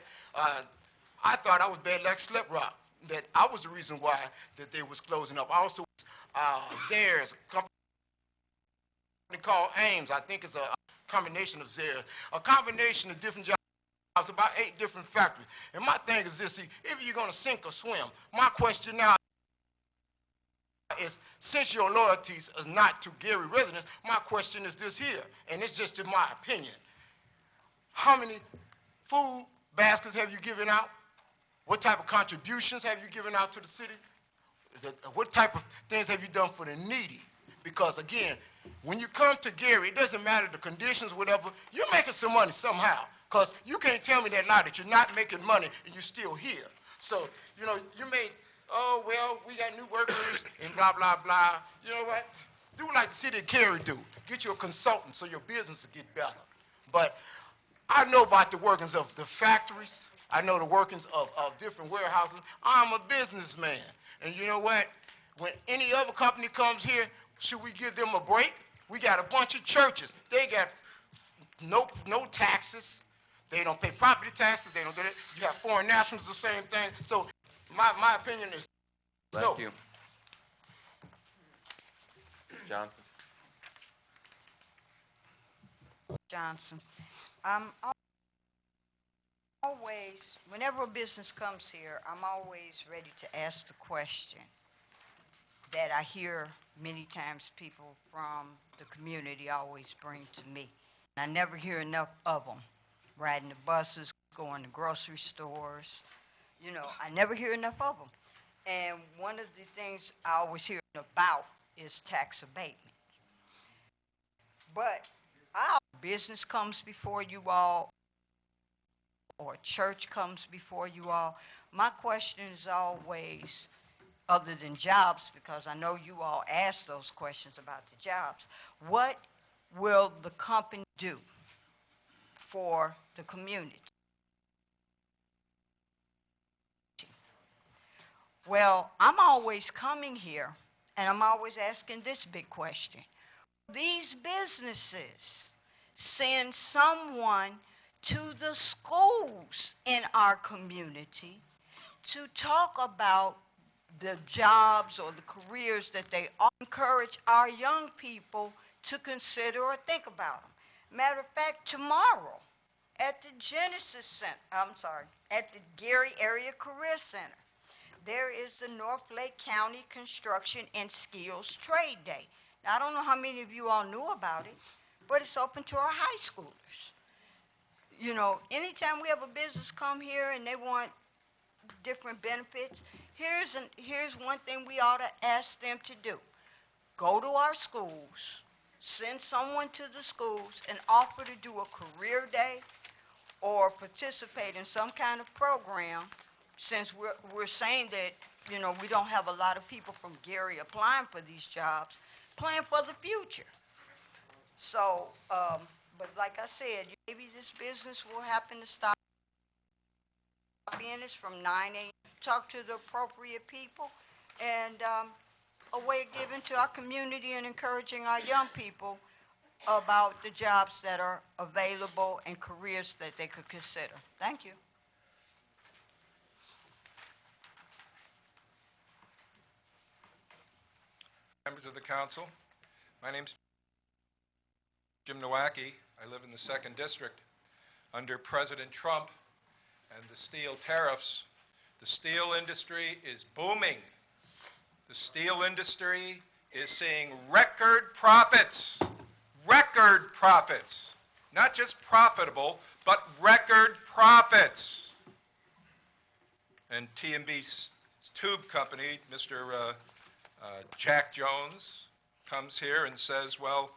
I thought I was bad like Slip Rock, that I was the reason why that they was closing up. I also, Zayres, a company called Ames, I think it's a combination of Zayres, a combination of different jobs, about 8 different factories. And my thing is this, see, if you're gonna sink or swim, my question now is, since your loyalties is not to Gary residents, my question is this here, and it's just in my opinion. How many food baskets have you given out? What type of contributions have you given out to the city? What type of things have you done for the needy? Because again, when you come to Gary, it doesn't matter the conditions, whatever, you're making some money somehow. Because you can't tell me that lie that you're not making money and you're still here. So, you know, you may, oh, well, we got new workers and blah, blah, blah. You know what? Do like the city of Gary do. Get you a consultant so your business will get better. But I know about the workings of the factories. I know the workings of different warehouses. I'm a businessman. And you know what? When any other company comes here, should we give them a break? We got a bunch of churches. They got no taxes. They don't pay property taxes. They don't do it. You have foreign nationals, the same thing. So my opinion is no. Thank you. Johnson? Johnson. Always, whenever a business comes here, I'm always ready to ask the question that I hear many times people from the community always bring to me. I never hear enough of them. Riding the buses, going to grocery stores. You know, I never hear enough of them. And one of the things I always hear about is tax abatement. But our business comes before you all, or church comes before you all. My question is always, other than jobs, because I know you all ask those questions about the jobs, what will the company do for the community? Well, I'm always coming here, and I'm always asking this big question. These businesses send someone to the schools in our community to talk about the jobs or the careers that they encourage our young people to consider or think about them. Matter of fact, tomorrow at the Genesis Center, at the Gary Area Career Center, there is the North Lake County Construction and Skills Trade Day. Now, I don't know how many of you all knew about it, but it's open to our high schoolers. You know, anytime we have a business come here and they want different benefits, here's one thing we ought to ask them to do. Go to our schools, send someone to the schools and offer to do a career day or participate in some kind of program, since we're saying that, you know, we don't have a lot of people from Gary applying for these jobs, plan for the future. So, but like I said, maybe this business will happen to stop being this from 9 a.m. Talk to the appropriate people, and a way of giving to our community and encouraging our young people about the jobs that are available and careers that they could consider. Thank you. Members of the council, my name's Jim Nowacki. I live in the 2nd District. Under President Trump and the steel tariffs, the steel industry is booming. The steel industry is seeing record profits. Record profits. Not just profitable, but record profits. And T&B's tube company, Mr. Jack Jones, comes here and says, well,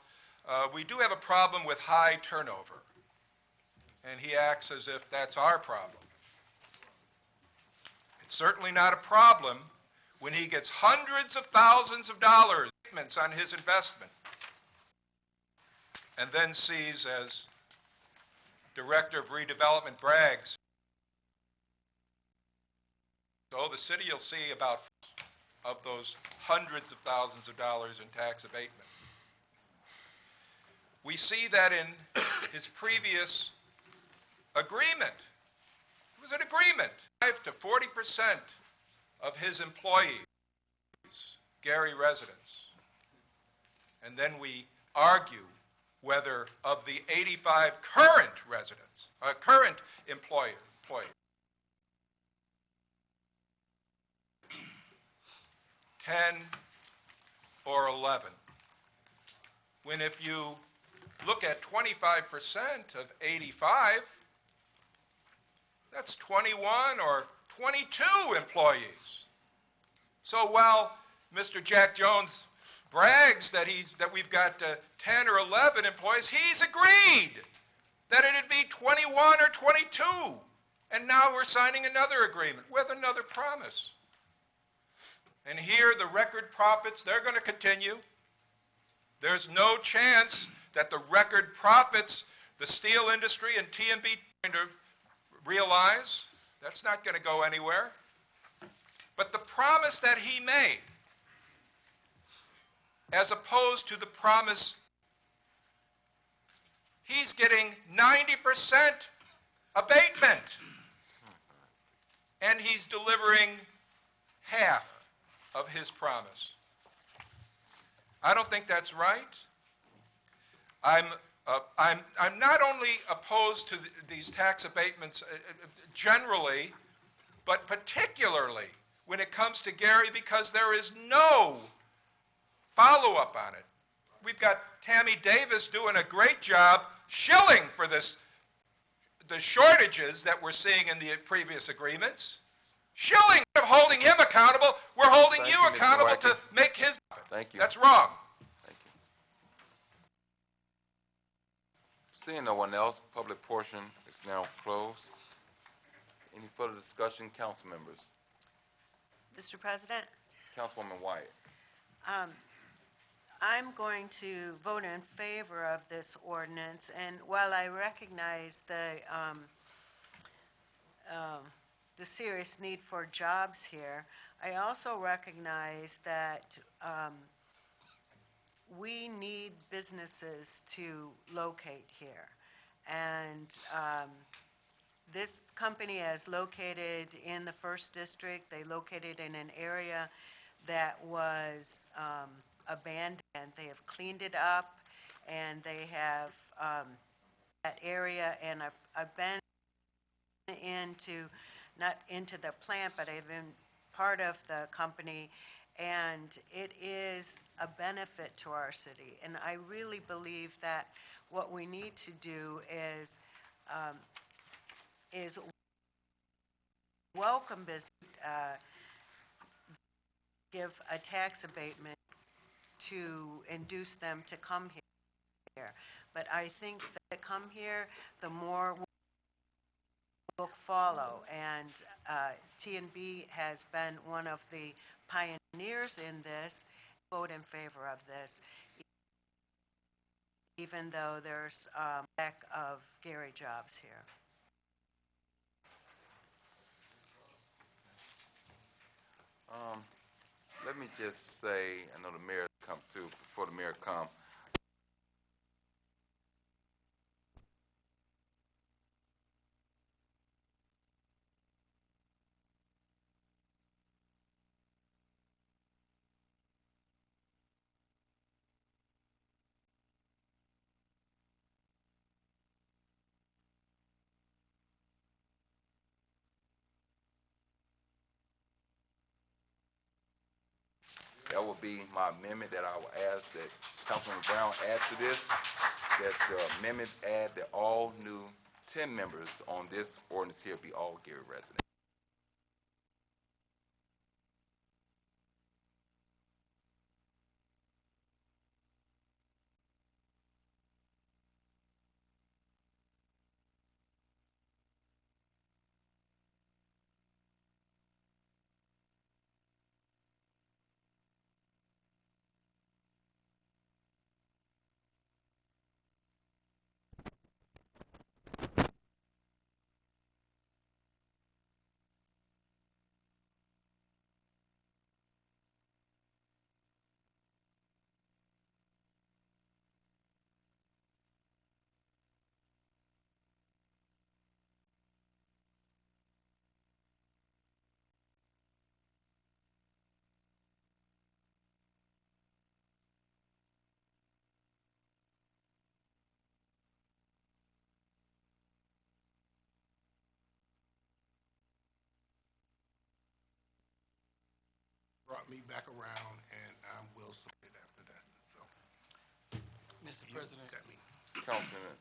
we do have a problem with high turnover. And he acts as if that's our problem. It's certainly not a problem when he gets hundreds of thousands of dollars on his investment and then sees, as Director of Redevelopment brags, so the city will see about of those hundreds of thousands of dollars in tax abatement. We see that in his previous agreement. It was an agreement. 5 to 40% of his employees, Gary residents. And then we argue whether of the 85 current residents, current employees, 10 or 11. When if you look at 25% of 85, that's 21 or 22 employees. So while Mr. Jack Jones brags that we've got 10 or 11 employees, he's agreed that it'd be 21 or 22. And now we're signing another agreement with another promise. And here the record profits, they're going to continue. There's no chance that the record profits the steel industry and TMB are going to realize. That's not going to go anywhere. But the promise that he made, as opposed to the promise, he's getting 90% abatement. And he's delivering half of his promise. I don't think that's right. I'm not only opposed to these tax abatements generally, but particularly when it comes to Gary, because there is no follow-up on it. We've got Tammy Davis doing a great job shilling for the shortages that we're seeing in the previous agreements. Shilling of holding him accountable, we're holding you accountable to make his profit. Thank you. That's wrong. Thank you. Seeing no one else, public portion is now closed. Any further discussion, council members? Mr. President? Councilwoman Wyatt. I'm going to vote in favor of this ordinance, and while I recognize the serious need for jobs here, I also recognize that we need businesses to locate here. And this company is located in the 1st District. They located in an area that was abandoned. They have cleaned it up, and they have that area, and I've been not into the plant, but I've been part of the company, and it is a benefit to our city. And I really believe that what we need to do is welcome business, give a tax abatement to induce them to come here. But I think that they come here, the more will follow. And T&B has been one of the pioneers in this. Vote in favor of this, even though there's a lack of Gary jobs here. Let me just say, I know the mayor come too, before the mayor come. That will be my amendment that I will ask that Councilman Brown add to this, that the amendment add that all new 10 members on this ordinance here be all Gary residents. brought me back around, and I will submit after that, so. Mr. President, Councilman,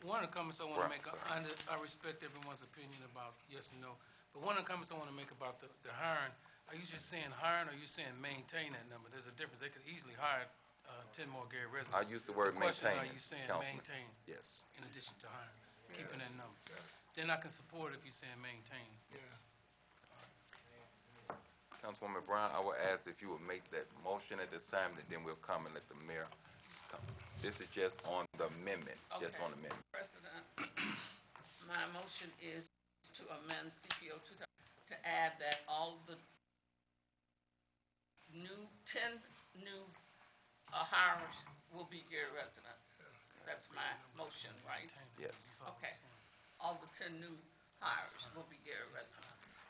one of the comments I want to Brown, make, sorry. I respect everyone's opinion about yes and no, but one of the comments I want to make about the hiring, are you just saying hiring, or are you saying maintain that number? There's a difference. They could easily hire 10 more Gary residents. I use the word question, maintain, are you saying Councilman. maintain Yes. in addition to hiring, keeping that number? Then I can support it if you're saying maintain. Councilwoman Brown, I will ask if you would make that motion at this time, and then we'll come and let the mayor come. This is just on the amendment, just Okay. on the amendment. President, my motion is to amend CPO 2000 to add that all the 10 new hires will be Gary residents. That's my motion, right? Yes. Okay. All the 10 new hires will be Gary residents.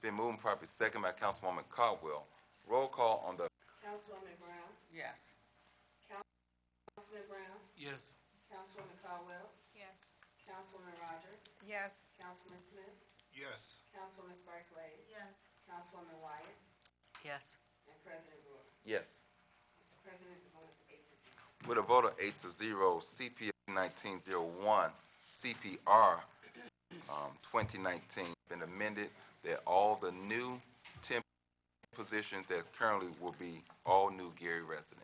Been moved and properly second by Councilwoman Caldwell. Roll call on the, Councilwoman Brown, Yes. Councilman Brown, Yes. Councilwoman Caldwell, Yes. Councilwoman Rogers, Yes. Councilman Smith, Yes. Councilwoman Sparks Wade, Yes. Councilwoman Wyatt, Yes. and President Brewer. yes. Mr. President, the vote is 8-0. With a vote of 8-0, CPA 1901, CPR 2019 been amended that all the new 10 positions that currently will be all new Gary residents.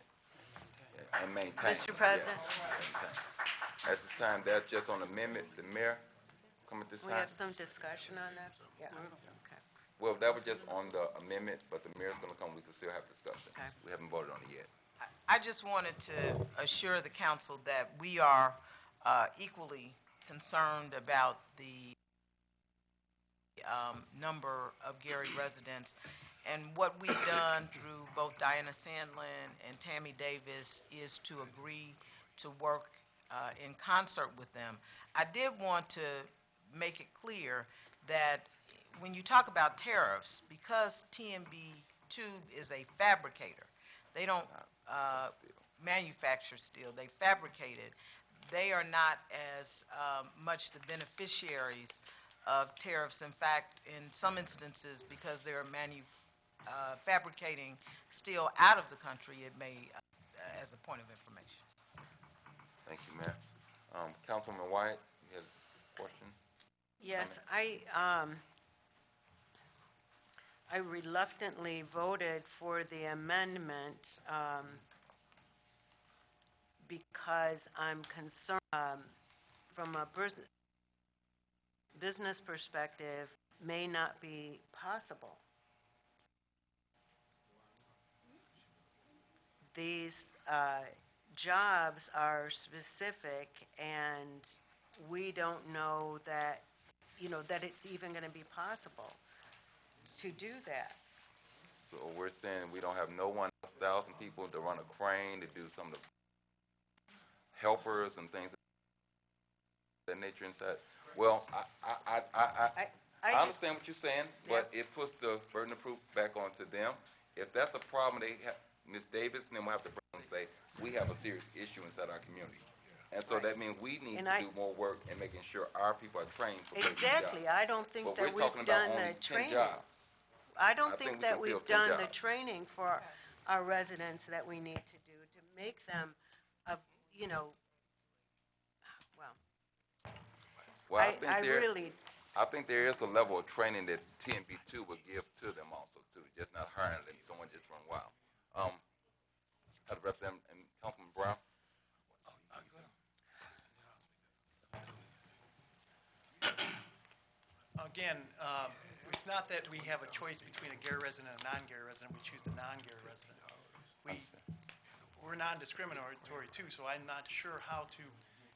And maintain. Mr. President? Yes, maintain. At this time, that's just on amendment. The mayor, come at this We time. have some discussion on that? Yeah, okay. Well, that was just on the amendment, but the mayor's gonna come, we can still have discussion. Okay. We haven't voted on it yet. I just wanted to assure the council that we are equally concerned about the number of Gary residents. And what we've done through both Diana Sandlin and Tammy Davis is to agree to work in concert with them. I did want to make it clear that when you talk about tariffs, because TMB Tube is a fabricator, they don't manufacture steel, they fabricate it. They are not as much the beneficiaries of tariffs. In fact, in some instances, because they're fabricating steel out of the country, it may, as a point of information. Thank you, Mayor. Councilwoman Wyatt, you had a question? Yes, I reluctantly voted for the amendment because I'm concerned from a business perspective may not be possible. These jobs are specific, and we don't know that, that it's even going to be possible to do that. So we're saying we don't have no 1,000 people to run a crane, to do some of the helpers and things of that nature inside. Well, I understand what you're saying, but it puts the burden of proof back onto them. If that's a problem, Ms. Davis, and then we'll have to bring and say, we have a serious issue inside our community. And so that means we need to do more work in making sure our people are trained for basic Exactly. jobs. I don't think But that we're talking we've about done only the 10 training. jobs. I don't I think think we that can we've fill 10 done the jobs. training for our residents that we need to do to make them, Well, I I think there is a level of training that TNB2 will give to them also, too, just not hiring them, someone just run wild. Head of Representative and Councilman Brown. Again, it's not that we have a choice between a Gary resident and a non-Gary resident, we choose the non-Gary resident. We're non-discriminatory too, so I'm not sure how to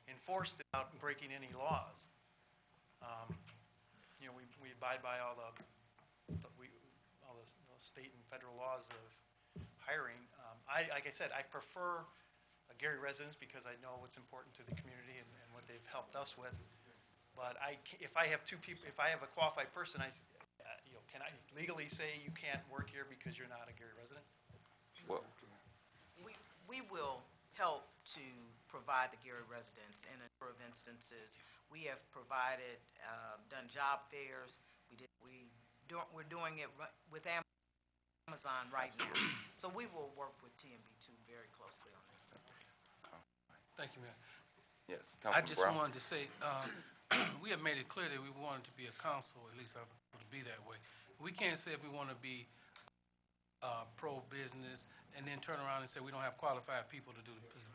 enforce this without breaking any laws. We abide by all the state and federal laws of hiring. Like I said, I prefer Gary residents because I know what's important to the community and what they've helped us with. But if I have two people, if I have a qualified person, can I legally say you can't work here because you're not a Gary resident? Well, We will help to provide the Gary residents in a number of instances. We have provided, done job fairs. We're doing it with Amazon right now. So we will work with TMB2 very closely on this. Thank you, Mayor. Yes, I Councilman just Brown? wanted to say, we have made it clear that we wanted to be a council, at least I want to be that way. We can't say if we want to be pro-business and then turn around and say we don't have qualified people to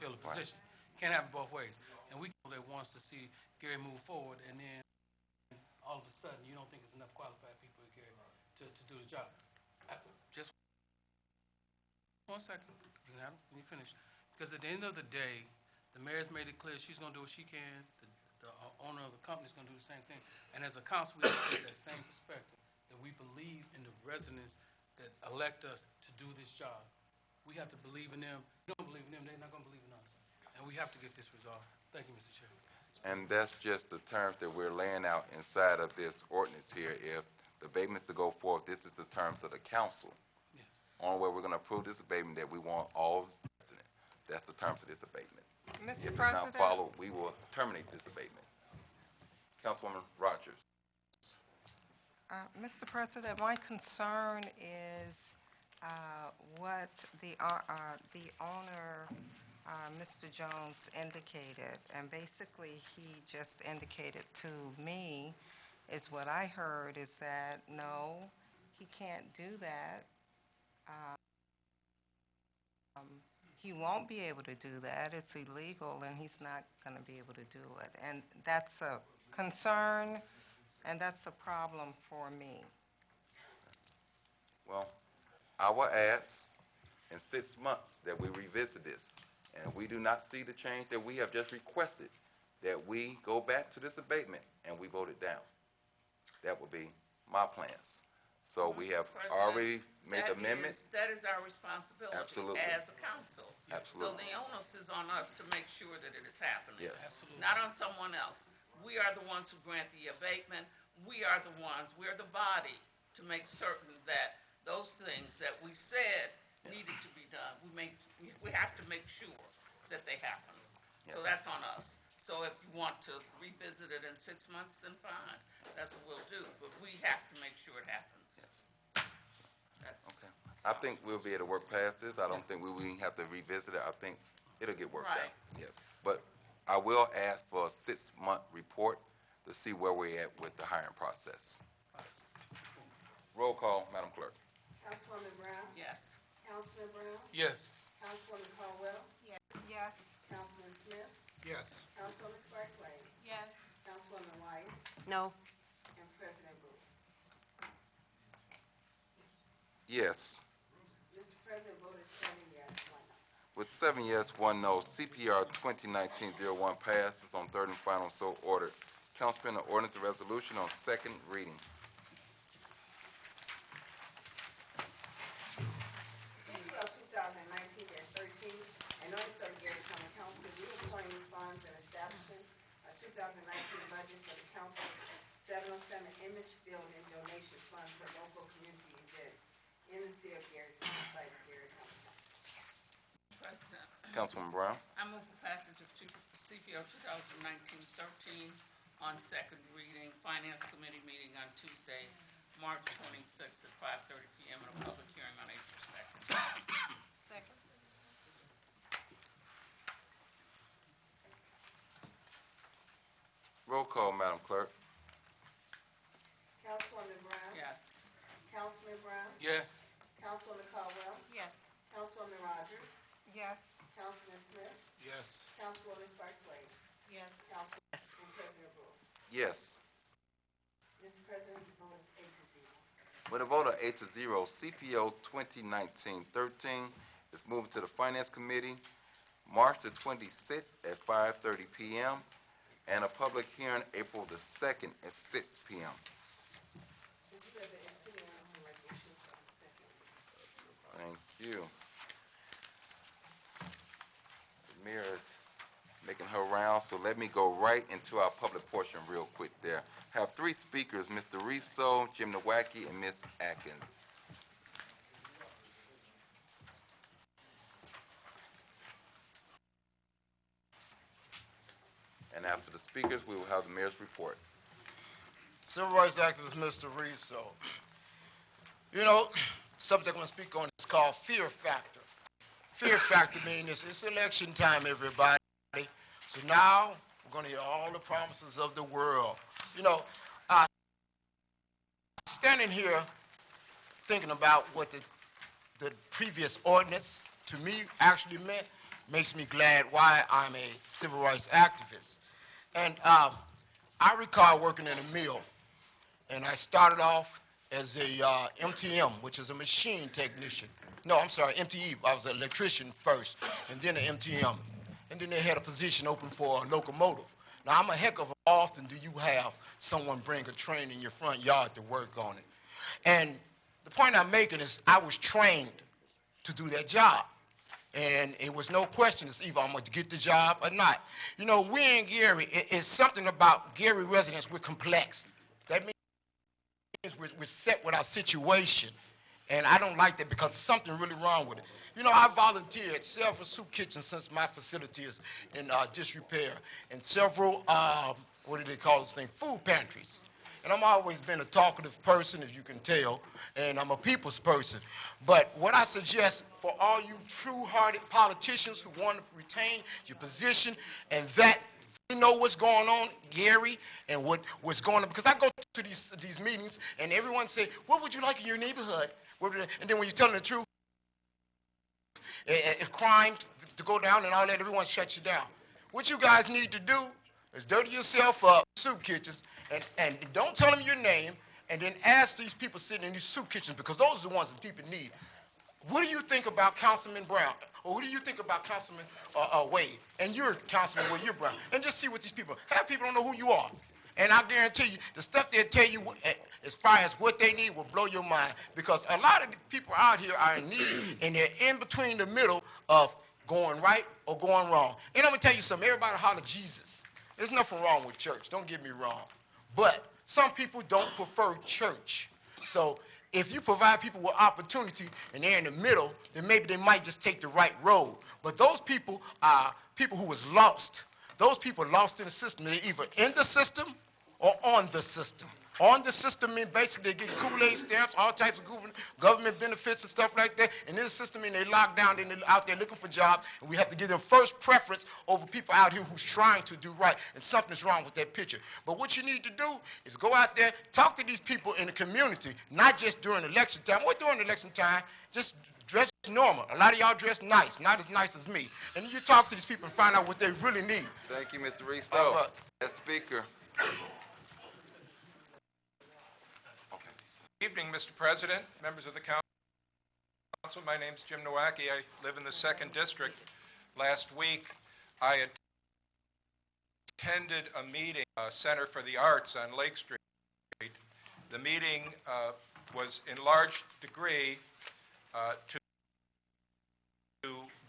fill the position. Can't have it both ways. And we that wants to see Gary move forward, and then all of a sudden, you don't think there's enough qualified people, Gary, to do the job. Just 1 second, you can have it when you finish. Because at the end of the day, the mayor's made it clear she's gonna do what she can, the owner of the company's gonna do the same thing. And as a council, we have to take that same perspective, that we believe in the residents that elect us to do this job. We have to believe in them. If we don't believe in them, they're not gonna believe in us. And we have to get this resolved. Thank you, Mr. Chair. And that's just the terms that we're laying out inside of this ordinance here. If the abatements to go forth, this is the terms of the council. Yes. Only way we're gonna approve this abatement that we want all residents. That's the terms of this abatement. Mr. If it's President? not followed, we will terminate this abatement. Councilwoman Rogers. Mr. President, my concern is what the owner, Mr. Jones, indicated. And basically, he just indicated to me, is what I heard, is that, no, he can't do that. He won't be able to do that. It's illegal, and he's not going to be able to do it. And that's a concern, and that's a problem for me. Well, I will ask in 6 months that we revisit this, and we do not see the change that we have just requested, that we go back to this abatement and we vote it down. That would be my plans. So we have already made the amendment. That is our responsibility. Absolutely. As a council. Absolutely. So the onus is on us to make sure that it is happening. Yes. Absolutely. Not on someone else. We are the ones who grant the abatement. We are the ones, we're the body to make certain that those things that we said needed to be done, we have to make sure that they happen. So that's on us. So if you want to revisit it in 6 months, then fine, that's what we'll do, but we have to make sure it happens. That's, Okay. I think we'll be able to work past this. I don't think we have to revisit it. I think it'll get worked out. Right. Yes. But I will ask for a 6-month report to see where we're at with the hiring process. Roll call, Madam Clerk. Councilwoman Brown? yes. Councilman Brown? Yes. Councilwoman Caldwell? Yes. Councilman Smith? Yes. Councilwoman Sparks Wade? Yes. Councilwoman White? No. And President Booth. Yes. Mr. President, vote is 7 yes, 1 no. With 7 yes, 1 no, CPR 2019-01 passes on third and final, so ordered. Council pending ordinance and resolution on second reading. CPO 2019-13, an ordinance of the Gary County Council reappointing funds and establishing a 2019 budget for the council's 707 Image Building Donation Fund for local community events in the city of Gary, sponsored by the Gary County Council. President, Councilwoman Brown. I move for passage of CPO 2019-13 on second reading, Finance Committee meeting on Tuesday, March 26th at 5:30 PM, and a public hearing on April 2nd. Second. Roll call, Madam Clerk. Councilwoman Brown? Yes. Councilman Brown? Yes. Councilwoman Caldwell? Yes. Councilwoman Rogers? Yes. Councilman Smith? Yes. Councilwoman Sparks Wade? Yes. Councilman and President Booth. Yes. Mr. President, the vote is 8-0. With a vote of 8-0, CPO 2019-13 is moving to the Finance Committee, March the 26th at 5:30 PM, and a public hearing April the 2nd at 6 PM. Mr. President, it's put on the resolution for the second reading. Thank you. The mayor is making her round, so let me go right into our public portion real quick there. Have 3 speakers, Mr. Riso, Jim Nowacki, and Ms. Atkins. And after the speakers, we will have the mayor's report. Civil rights activist Mr. Riso. You know, subject I'm going to speak on is called fear factor. Fear factor means it's election time, everybody. So now we're going to hear all the promises of the world. You know, standing here thinking about what the previous ordinance to me actually meant makes me glad why I'm a civil rights activist. And I recall working in a mill, and I started off as a MTM, which is a machine technician. No, I'm sorry, MTE. I was an electrician first, and then an MTM. And then they had a position open for a locomotive. Now, I'm a heck of how often do you have someone bring a train in your front yard to work on it? And the point I'm making is I was trained to do that job. And it was no question, it's either I'm going to get the job or not. You know, we in Gary, it's something about Gary residents, we're complex. That means we're set with our situation. And I don't like that because there's something really wrong with it. You know, I volunteered several soup kitchens since my facility is in disrepair, and several, what do they call this thing, food pantries. And I've always been a talkative person, as you can tell, and I'm a people's person. But what I suggest for all you true-hearted politicians who want to retain your position and that you know what's going on, Gary, and what's going on, because I go to these meetings and everyone say, what would you like in your neighborhood? And then when you're telling the truth, if crime to go down and all that, everyone shuts you down. What you guys need to do is dirty yourself up, soup kitchens, and don't tell them your name, and then ask these people sitting in these soup kitchens, because those are the ones that deep in need. What do you think about Councilman Brown? Or what do you think about Councilman Wade? And you're Councilman Wade, you're Brown. And just see what these people, have people don't know who you are. And I guarantee you, the stuff they'll tell you as far as what they need will blow your mind. Because a lot of the people out here are in need, and they're in between the middle of going right or going wrong. And I'm going to tell you something. Everybody holler Jesus. There's nothing wrong with church. Don't get me wrong. But some people don't prefer church. So if you provide people with opportunity and they're in the middle, then maybe they might just take the right road. But those people are people who was lost. Those people lost in the system. They're either in the system or on the system. On the system means basically they get Kool-Aid stamps, all types of government benefits and stuff like that. And in the system means they locked down and they're out there looking for jobs. And we have to give them first preference over people out here who's trying to do right. And something's wrong with that picture. But what you need to do is go out there, talk to these people in the community, not just during election time. What during election time? Just dress normal. A lot of y'all dress nice, not as nice as me. And then you talk to these people and find out what they really need. Thank you, Mr. Riso. As Speaker. Good evening, Mr. President, members of the council. My name's Jim Nowacki. I live in the 2nd District. Last week, I attended a meeting, Center for the Arts on Lake Street. The meeting was in large degree to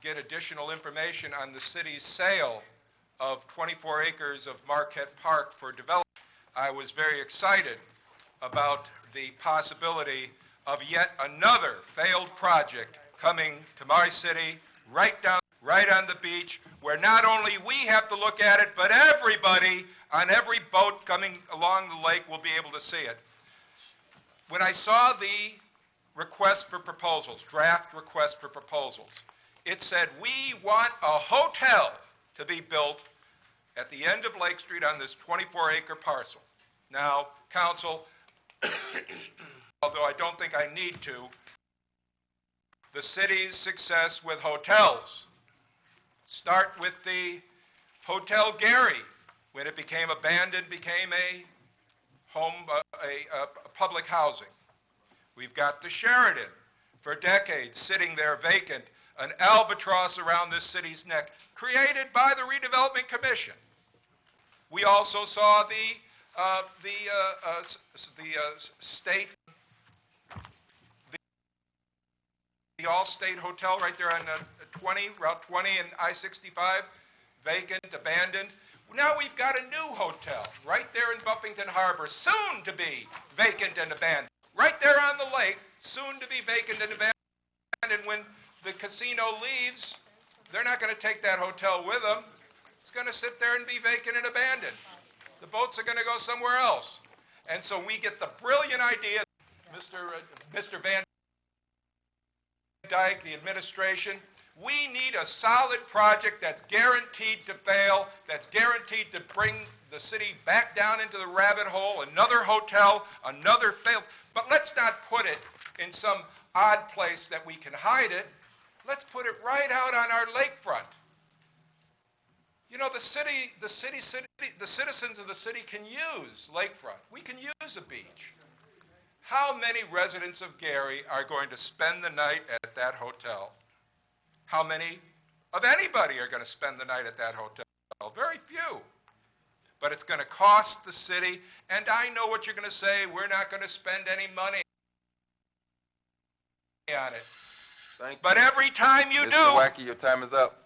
get additional information on the city's sale of 24 acres of Marquette Park for development. I was very excited about the possibility of yet another failed project coming to my city, right on the beach, where not only we have to look at it, but everybody on every boat coming along the lake will be able to see it. When I saw the request for proposals, draft request for proposals, it said, we want a hotel to be built at the end of Lake Street on this 24-acre parcel. Now, council, although I don't think I need to, the city's success with hotels start with the Hotel Gary. When it became abandoned, became a home, a public housing. We've got the Sheraton for decades sitting there vacant, an albatross around this city's neck, created by the Redevelopment Commission. We also saw the state, the All-State Hotel right there on Route 20 and I-65, vacant, abandoned. Now we've got a new hotel right there in Buffington Harbor, soon to be vacant and abandoned. Right there on the lake, soon to be vacant and abandoned. And when the casino leaves, they're not going to take that hotel with them. It's going to sit there and be vacant and abandoned. The boats are going to go somewhere else. And so we get the brilliant idea, Mr. Van Dyke, the administration, we need a solid project that's guaranteed to fail, that's guaranteed to bring the city back down into the rabbit hole, another hotel, another failed. But let's not put it in some odd place that we can hide it. Let's put it right out on our lakefront. You know, the citizens of the city can use lakefront. We can use a beach. How many residents of Gary are going to spend the night at that hotel? How many of anybody are going to spend the night at that hotel? Very few. But it's going to cost the city, and I know what you're going to say, we're not going to spend any money on it. Thank you. But every time you Mr. do... Nowacki, your time is up.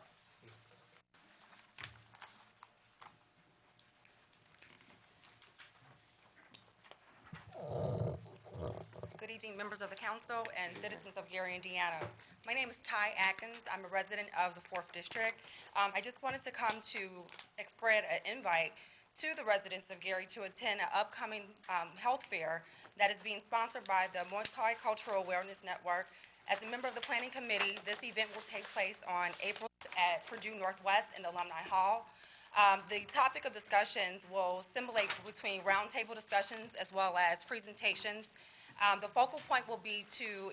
Good evening, members of the council and citizens of Gary, Indiana. My name is Ty Atkins. I'm a resident of the 4th District. I just wanted to come to spread an invite to the residents of Gary to attend an upcoming health fair that is being sponsored by the Multicultural Wellness Network. As a member of the planning committee, this event will take place on April at Purdue Northwest in the Alumni Hall. The topic of discussions will simulate between roundtable discussions as well as presentations. The focal point will be to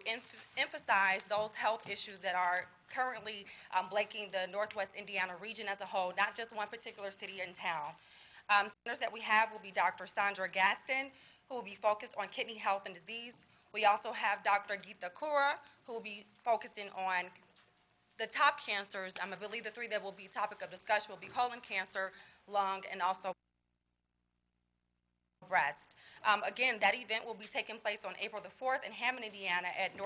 emphasize those health issues that are currently plaguing the Northwest Indiana region as a whole, not just one particular city and town. Centers that we have will be Dr. Sandra Gaston, who will be focused on kidney health and disease. We also have Dr. Geeta Kura, who will be focusing on the top cancers. I believe the three that will be topic of discussion will be colon cancer, lung, and also breast. Again, that event will be taking place on April the 4th in Hammond, Indiana at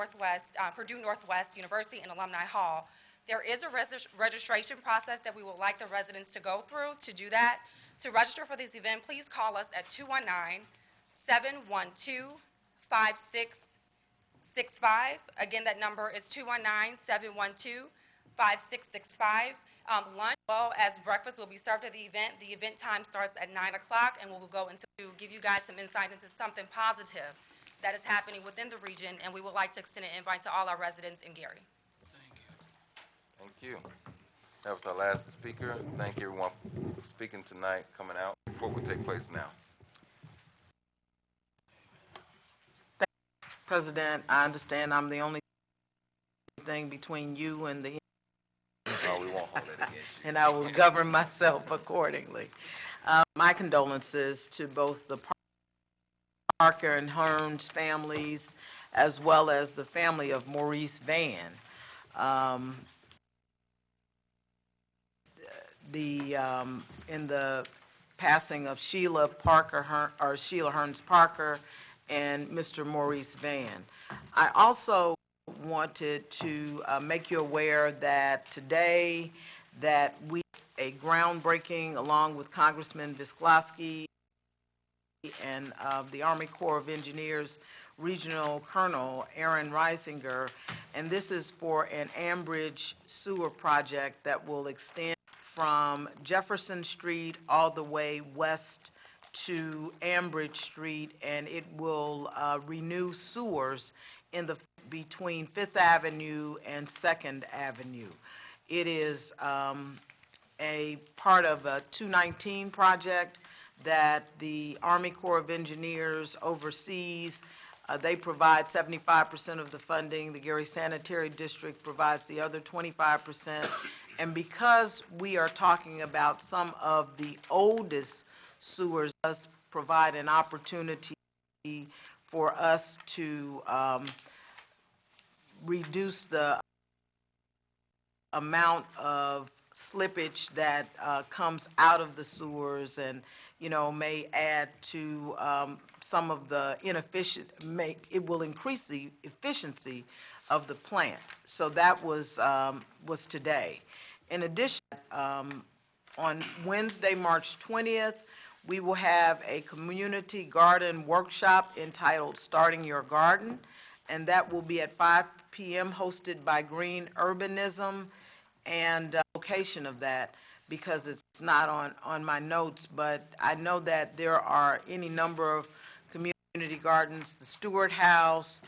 Purdue Northwest University in Alumni Hall. There is a registration process that we would like the residents to go through to do that. To register for this event, please call us at 219-712-5665. Again, that number is 219-712-5665. Lunch as well as breakfast will be served at the event. The event time starts at 9 o'clock, and we will go into give you guys some insight into something positive that is happening within the region, and we would like to extend an invite to all our residents in Gary. Thank you. That was our last speaker. Thank you, everyone, for speaking tonight, coming out. What will take place now? President, I understand I'm the only thing between you and the... No, we won't hold it against you. And I will govern myself accordingly. My condolences to both the Parker and Hearns families, as well as the family of Maurice Van. In the passing of Sheila Hearns Parker and Mr. Maurice Van. I also wanted to make you aware that today that we a groundbreaking along with Congressman Visclosky and the Army Corps of Engineers Regional Colonel Aaron Reisinger, and this is for an Ambridge sewer project that will extend from Jefferson Street all the way west to Ambridge Street, and it will renew sewers in between 5th Avenue and 2nd Avenue. It is a part of a 219 project that the Army Corps of Engineers oversees. They provide 75% of the funding. The Gary Sanitary District provides the other 25%. And because we are talking about some of the oldest sewers, it does provide an opportunity for us to reduce the amount of slippage that comes out of the sewers, and may add to some of the it will increase the efficiency of the plant. So that was today. In addition, on Wednesday, March 20th, we will have a community garden workshop entitled Starting Your Garden, and that will be at 5 p.m. hosted by Green Urbanism. And location of that, because it's not on my notes, but I know that there are any number of community gardens, the Stewart House,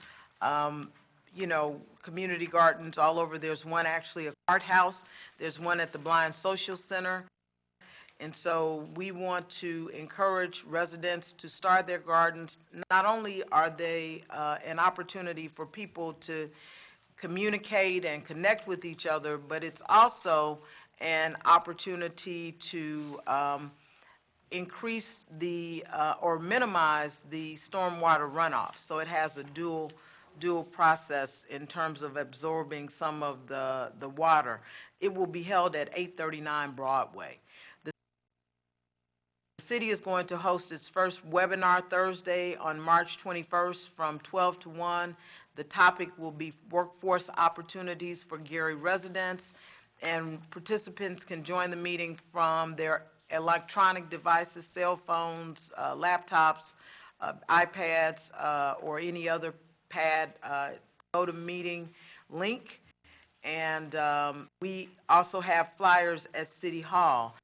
you know, community gardens all over. There's one actually, a art house. There's one at the Blind Social Center. And so we want to encourage residents to start their gardens. Not only are they an opportunity for people to communicate and connect with each other, but it's also an opportunity to increase the, or minimize the stormwater runoff. So it has a dual process in terms of absorbing some of the water. It will be held at 839 Broadway. The city is going to host its first webinar Thursday on March 21st from 12 to 1. The topic will be workforce opportunities for Gary residents, and participants can join the meeting from their electronic devices, cell phones, laptops, iPads, or any other pad. Go to meeting link. And we also have flyers at City Hall.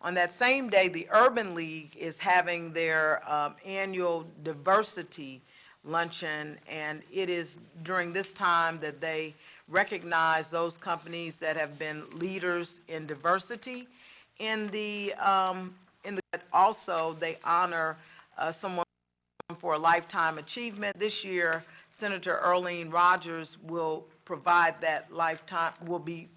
On that same day, the Urban League is having their annual diversity luncheon, and it is during this time that they recognize those companies that have been leaders in diversity. Also, they honor someone for a lifetime achievement. This year, Senator Earlene Rogers will provide that lifetime, will be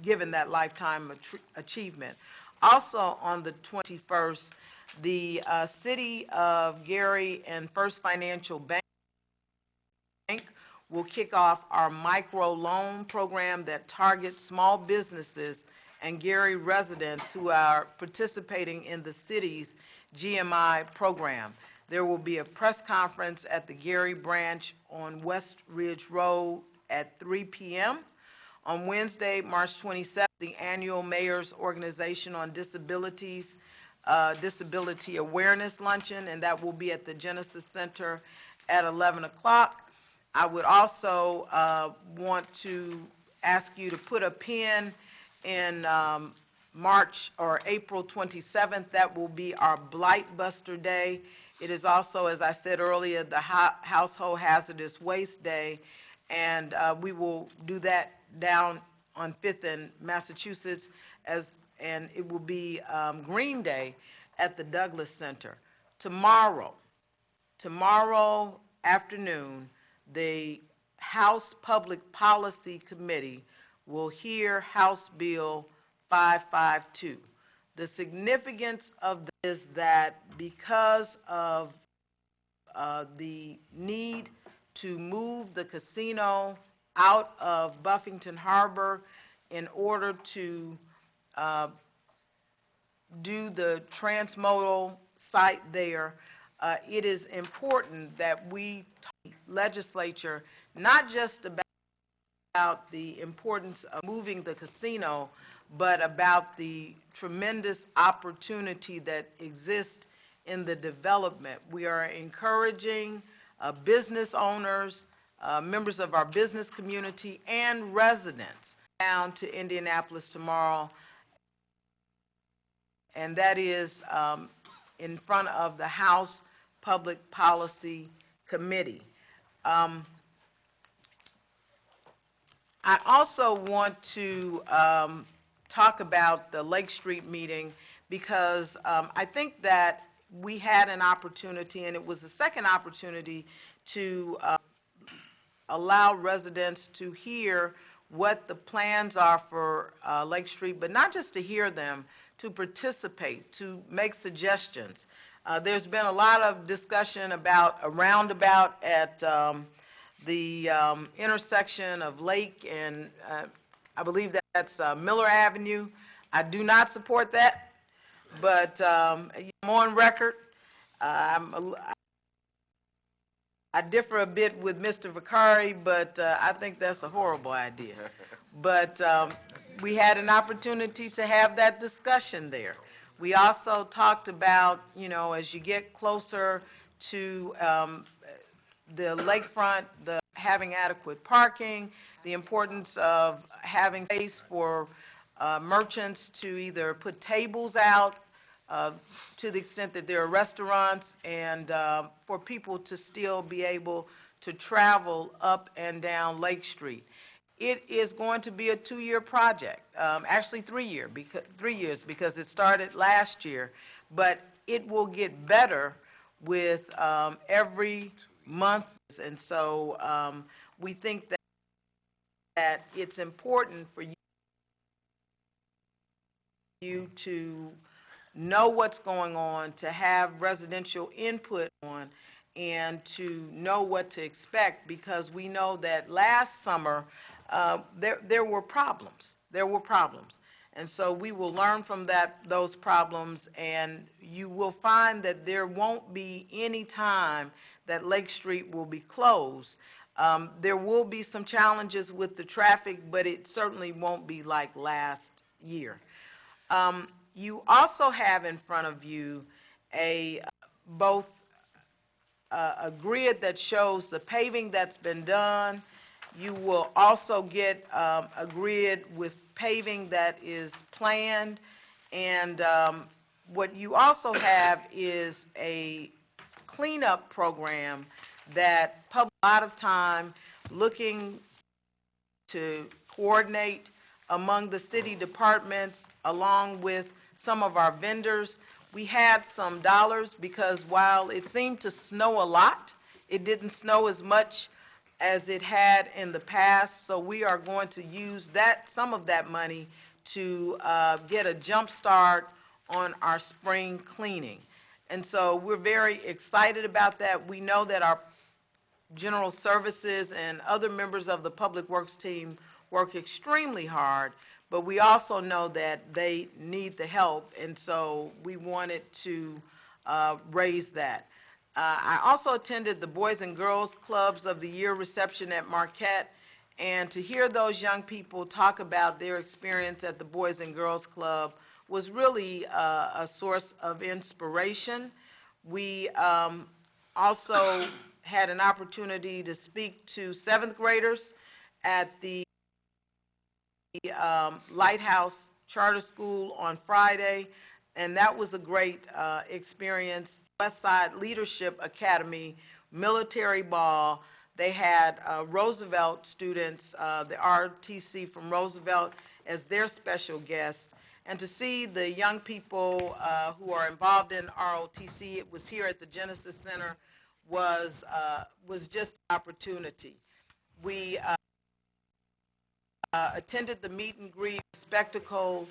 given that lifetime achievement. Also on the 21st, the City of Gary and First Financial Bank will kick off our micro loan program that targets small businesses and Gary residents who are participating in the city's GMI program. There will be a press conference at the Gary branch on West Ridge Road at 3 p.m. On Wednesday, March 27th, the annual Mayor's Organization on Disabilities Disability Awareness Luncheon, and that will be at the Genesis Center at 11 o'clock. I would also want to ask you to put a pin in March or April 27th. That will be our Blight Buster Day. It is also, as I said earlier, the Household Hazardous Waste Day, and we will do that down on 5th in Massachusetts, and it will be Green Day at the Douglas Center. Tomorrow afternoon, the House Public Policy Committee will hear House Bill 552. The significance of this is that because of the need to move the casino out of Buffington Harbor in order to do the transmodal site there, it is important that we legislature not just about the importance of moving the casino, but about the tremendous opportunity that exists in the development. We are encouraging business owners, members of our business community, and residents down to Indianapolis tomorrow, and that is in front of the House Public Policy Committee. I also want to talk about the Lake Street meeting because I think that we had an opportunity, and it was the second opportunity, to allow residents to hear what the plans are for Lake Street, but not just to hear them, to participate, to make suggestions. There's been a lot of discussion about a roundabout at the intersection of Lake and I believe that's Miller Avenue. I do not support that, but I'm on record. I differ a bit with Mr. Vicari, but I think that's a horrible idea. But we had an opportunity to have that discussion there. We also talked about, you know, as you get closer to the lakefront, having adequate parking, the importance of having space for merchants to either put tables out to the extent that there are restaurants, and for people to still be able to travel up and down Lake Street. It is going to be a 2-year project, actually 3 years, because it started last year, but it will get better with every month. And so we think that it's important for you to know what's going on, to have residential input on, and to know what to expect, because we know that last summer, there were problems. There were problems. And so we will learn from those problems, and you will find that there won't be any time that Lake Street will be closed. There will be some challenges with the traffic, but it certainly won't be like last year. You also have in front of you both a grid that shows the paving that's been done. You will also get a grid with paving that is planned. And what you also have is a cleanup program that public a lot of time looking to coordinate among the city departments along with some of our vendors. We had some dollars because while it seemed to snow a lot, it didn't snow as much as it had in the past. So we are going to use some of that money to get a jump start on our spring cleaning. And so we're very excited about that. We know that our general services and other members of the Public Works team work extremely hard, but we also know that they need the help, and so we wanted to raise that. I also attended the Boys and Girls Clubs of the Year reception at Marquette, and to hear those young people talk about their experience at the Boys and Girls Club was really a source of inspiration. We also had an opportunity to speak to 7th graders at the Lighthouse Charter School on Friday, and that was a great experience. Westside Leadership Academy military ball. They had Roosevelt students, the RTC from Roosevelt, as their special guests. And to see the young people who are involved in ROTC, it was here at the Genesis Center, was just an opportunity. We attended the meet and greet, Spectacle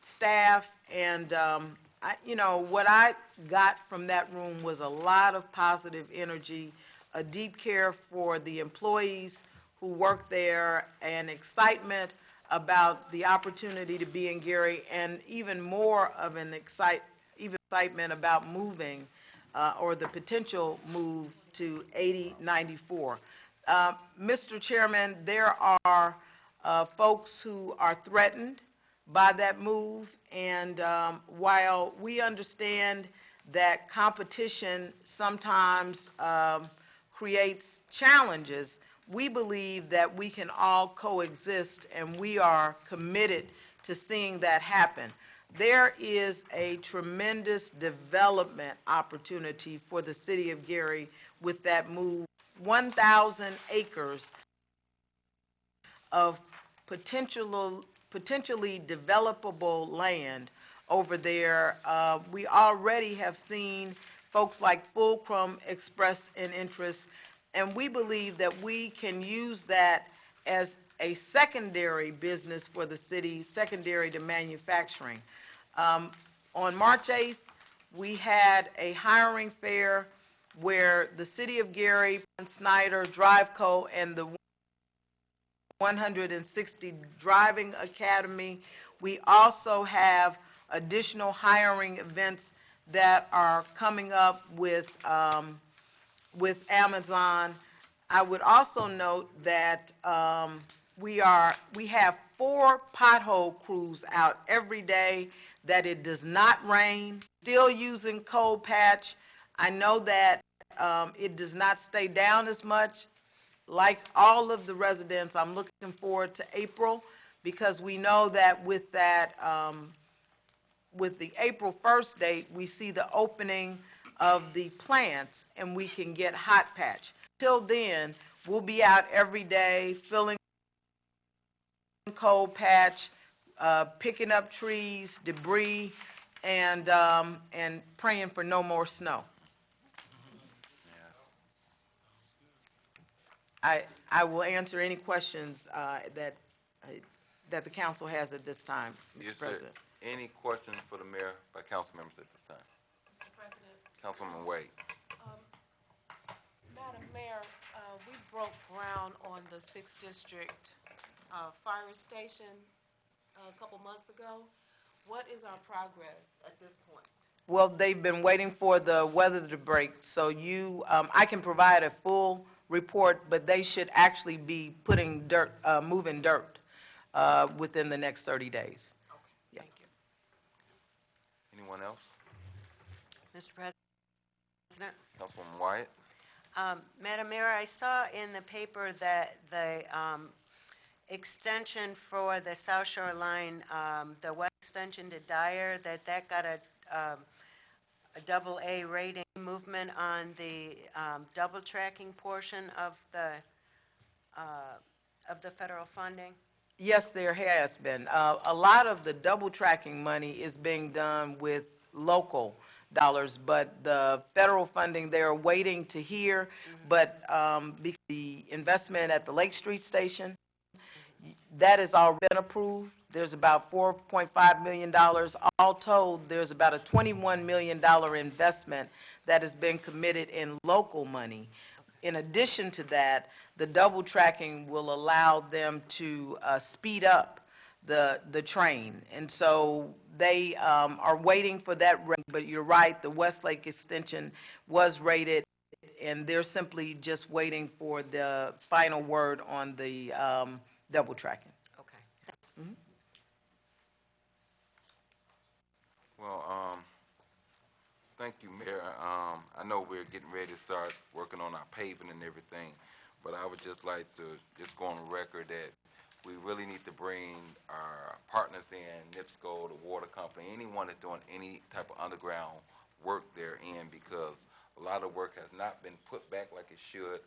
staff, and what I got from that room was a lot of positive energy, a deep care for the employees who work there, and excitement about the opportunity to be in Gary, and even more of an excitement about moving or the potential move to 8094. Mr. Chairman, there are folks who are threatened by that move, and while we understand that competition sometimes creates challenges, we believe that we can all coexist, and we are committed to seeing that happen. There is a tremendous development opportunity for the city of Gary with that move. 1,000 acres of potentially developable land over there. We already have seen folks like Fulcrum express an interest, and we believe that we can use that as a secondary business for the city, secondary to manufacturing. On March 8th, we had a hiring fair where the City of Gary, Snyder, DriveCo, and the 160 Driving Academy. We also have additional hiring events that are coming up with Amazon. I would also note that we have 4 pothole crews out every day that it does not rain, still using cold patch. I know that it does not stay down as much. Like all of the residents, I'm looking forward to April, because we know that with that, with the April 1st date, we see the opening of the plants and we can get hot patch. Till then, we'll be out every day filling coal patch, picking up trees, debris, and praying for no more snow. I will answer any questions that the council has at this time, Mr. Yes, sir. President. Any questions for the mayor by council members at this time? Mr. President, Councilwoman Wade. Madam Mayor, we broke ground on the 6th District Fire Station a couple months ago. What is our progress at this point? Well, they've been waiting for the weather to break, so I can provide a full report, but they should actually be putting dirt, moving dirt within the next 30 days. Okay, thank you. Anyone else? Mr. President? Councilwoman Wyatt. Madam Mayor, I saw in the paper that the extension for the South Shore Line, the west extension to Dyer, that got a AA rating. Movement on the double tracking portion of the federal funding? Yes, there has been. A lot of the double tracking money is being done with local dollars, but the federal funding, they're waiting to hear. But the investment at the Lake Street Station, that has already been approved. There's about $4.5 million. All told, there's about a $21 million investment that has been committed in local money. In addition to that, the double tracking will allow them to speed up the train. And so they are waiting for that, but you're right, the Westlake extension was rated, and they're simply just waiting for the final word on the double tracking. Okay. Well, thank you, Mayor. I know we're getting ready to start working on our paving and everything, but I would just like to just go on the record that we really need to bring our partners in, NIPSCO, the water company, anyone that's doing any type of underground work there in, because a lot of work has not been put back like it should.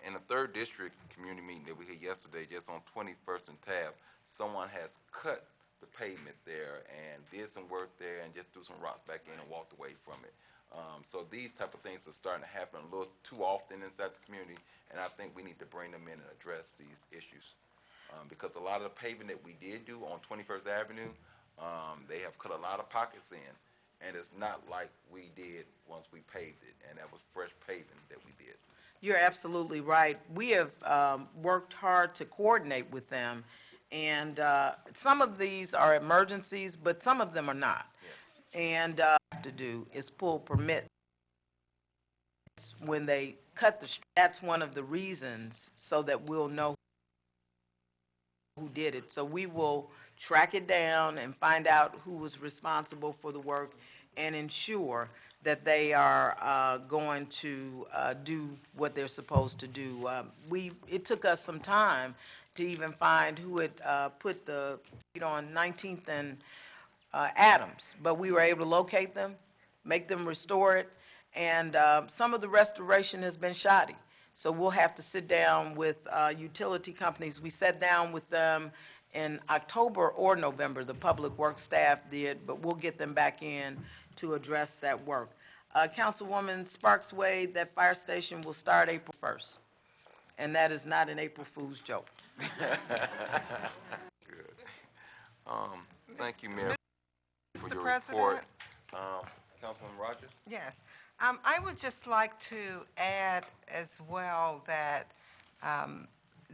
In the 3rd District community meeting that we had yesterday, just on 21st and Tab, someone has cut the pavement there and did some work there and just threw some rocks back in and walked away from it. So these type of things are starting to happen a little too often inside the community, and I think we need to bring them in and address these issues. Because a lot of the paving that we did do on 21st Avenue, they have cut a lot of pockets in, and it's not like we did once we paved it, and that was fresh paving that we did. You're absolutely right. We have worked hard to coordinate with them, and some of these are emergencies, but some of them are not. Yes. And have to do is pull permits when they cut the street. That's one of the reasons, so that we'll know who did it. So we will track it down and find out who was responsible for the work and ensure that they are going to do what they're supposed to do. It took us some time to even find who had put the street on 19th and Adams, but we were able to locate them, make them restore it, and some of the restoration has been shoddy. So we'll have to sit down with utility companies. We sat down with them in October or November, the public works staff did, but we'll get them back in to address that work. Councilwoman Sparks Wade, that fire station will start April 1st, and that is not an April Fool's joke. Good. Thank you, Mayor, for Mr. your President? report. Councilman Rogers? Yes. I would just like to add as well that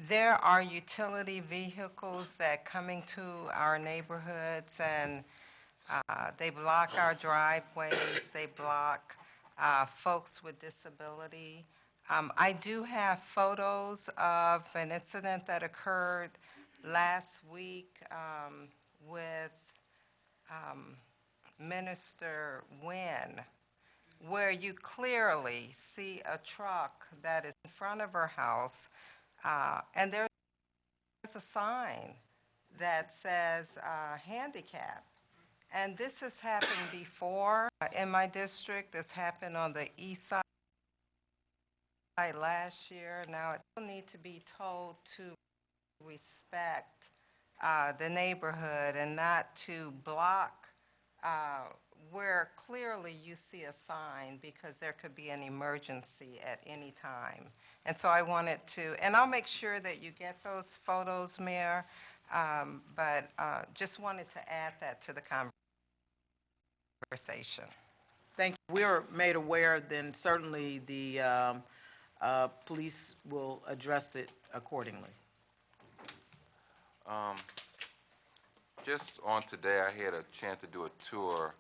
there are utility vehicles that come into our neighborhoods, and they block our driveways, they block folks with disability. I do have photos of an incident that occurred last week with Minister Nguyen, where you clearly see a truck that is in front of her house, and there's a sign that says handicap. And this has happened before in my district. This happened on the east side last year. Now, it will need to be told to respect the neighborhood and not to block where clearly you see a sign, because there could be an emergency at any time. And so I wanted to, and I'll make sure that you get those photos, Mayor, but just wanted to add that to the conversation. Thank you. We're made aware, then certainly the police will address it accordingly. Just on today, I had a chance to do a tour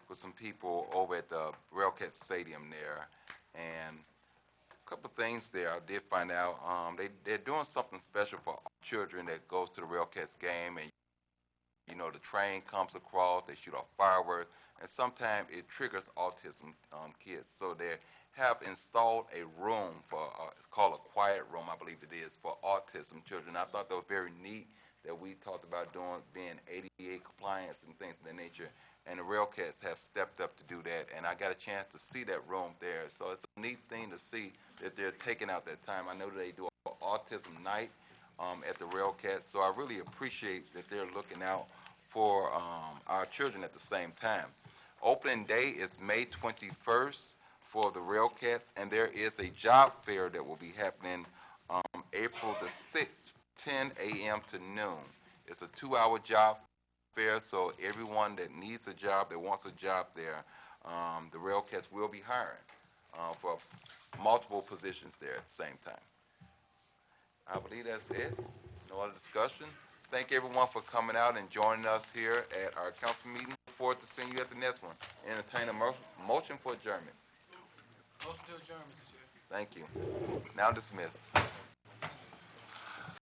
with some people over at the Railcat Stadium there, and a couple of things there I did find out. They're doing something special for children that goes to the Railcats game, and you know, the train comes across, they shoot off fireworks, and sometimes it triggers autism kids. So they have installed a room for, it's called a quiet room, I believe it is, for autism children. I thought that was very neat that we talked about being ADA compliance and things of that nature. And the Railcats have stepped up to do that, and I got a chance to see that room there. So it's a neat thing to see that they're taking out that time. I know they do an autism night at the Railcats, so I really appreciate that they're looking out for our children at the same time. Opening day is May 21st for the Railcats, and there is a job fair that will be happening April the 6th, 10 a.m. to noon. It's a 2-hour job fair, so everyone that needs a job, that wants a job there, the Railcats will be hiring for multiple positions there at the same time. I believe that's it. No other discussion. Thank everyone for coming out and joining us here at our council meeting. Look forward to seeing you at the next one. Entertain a motion for adjournment. Motion to adjourn, Mr. Chair. Thank you. Now dismissed.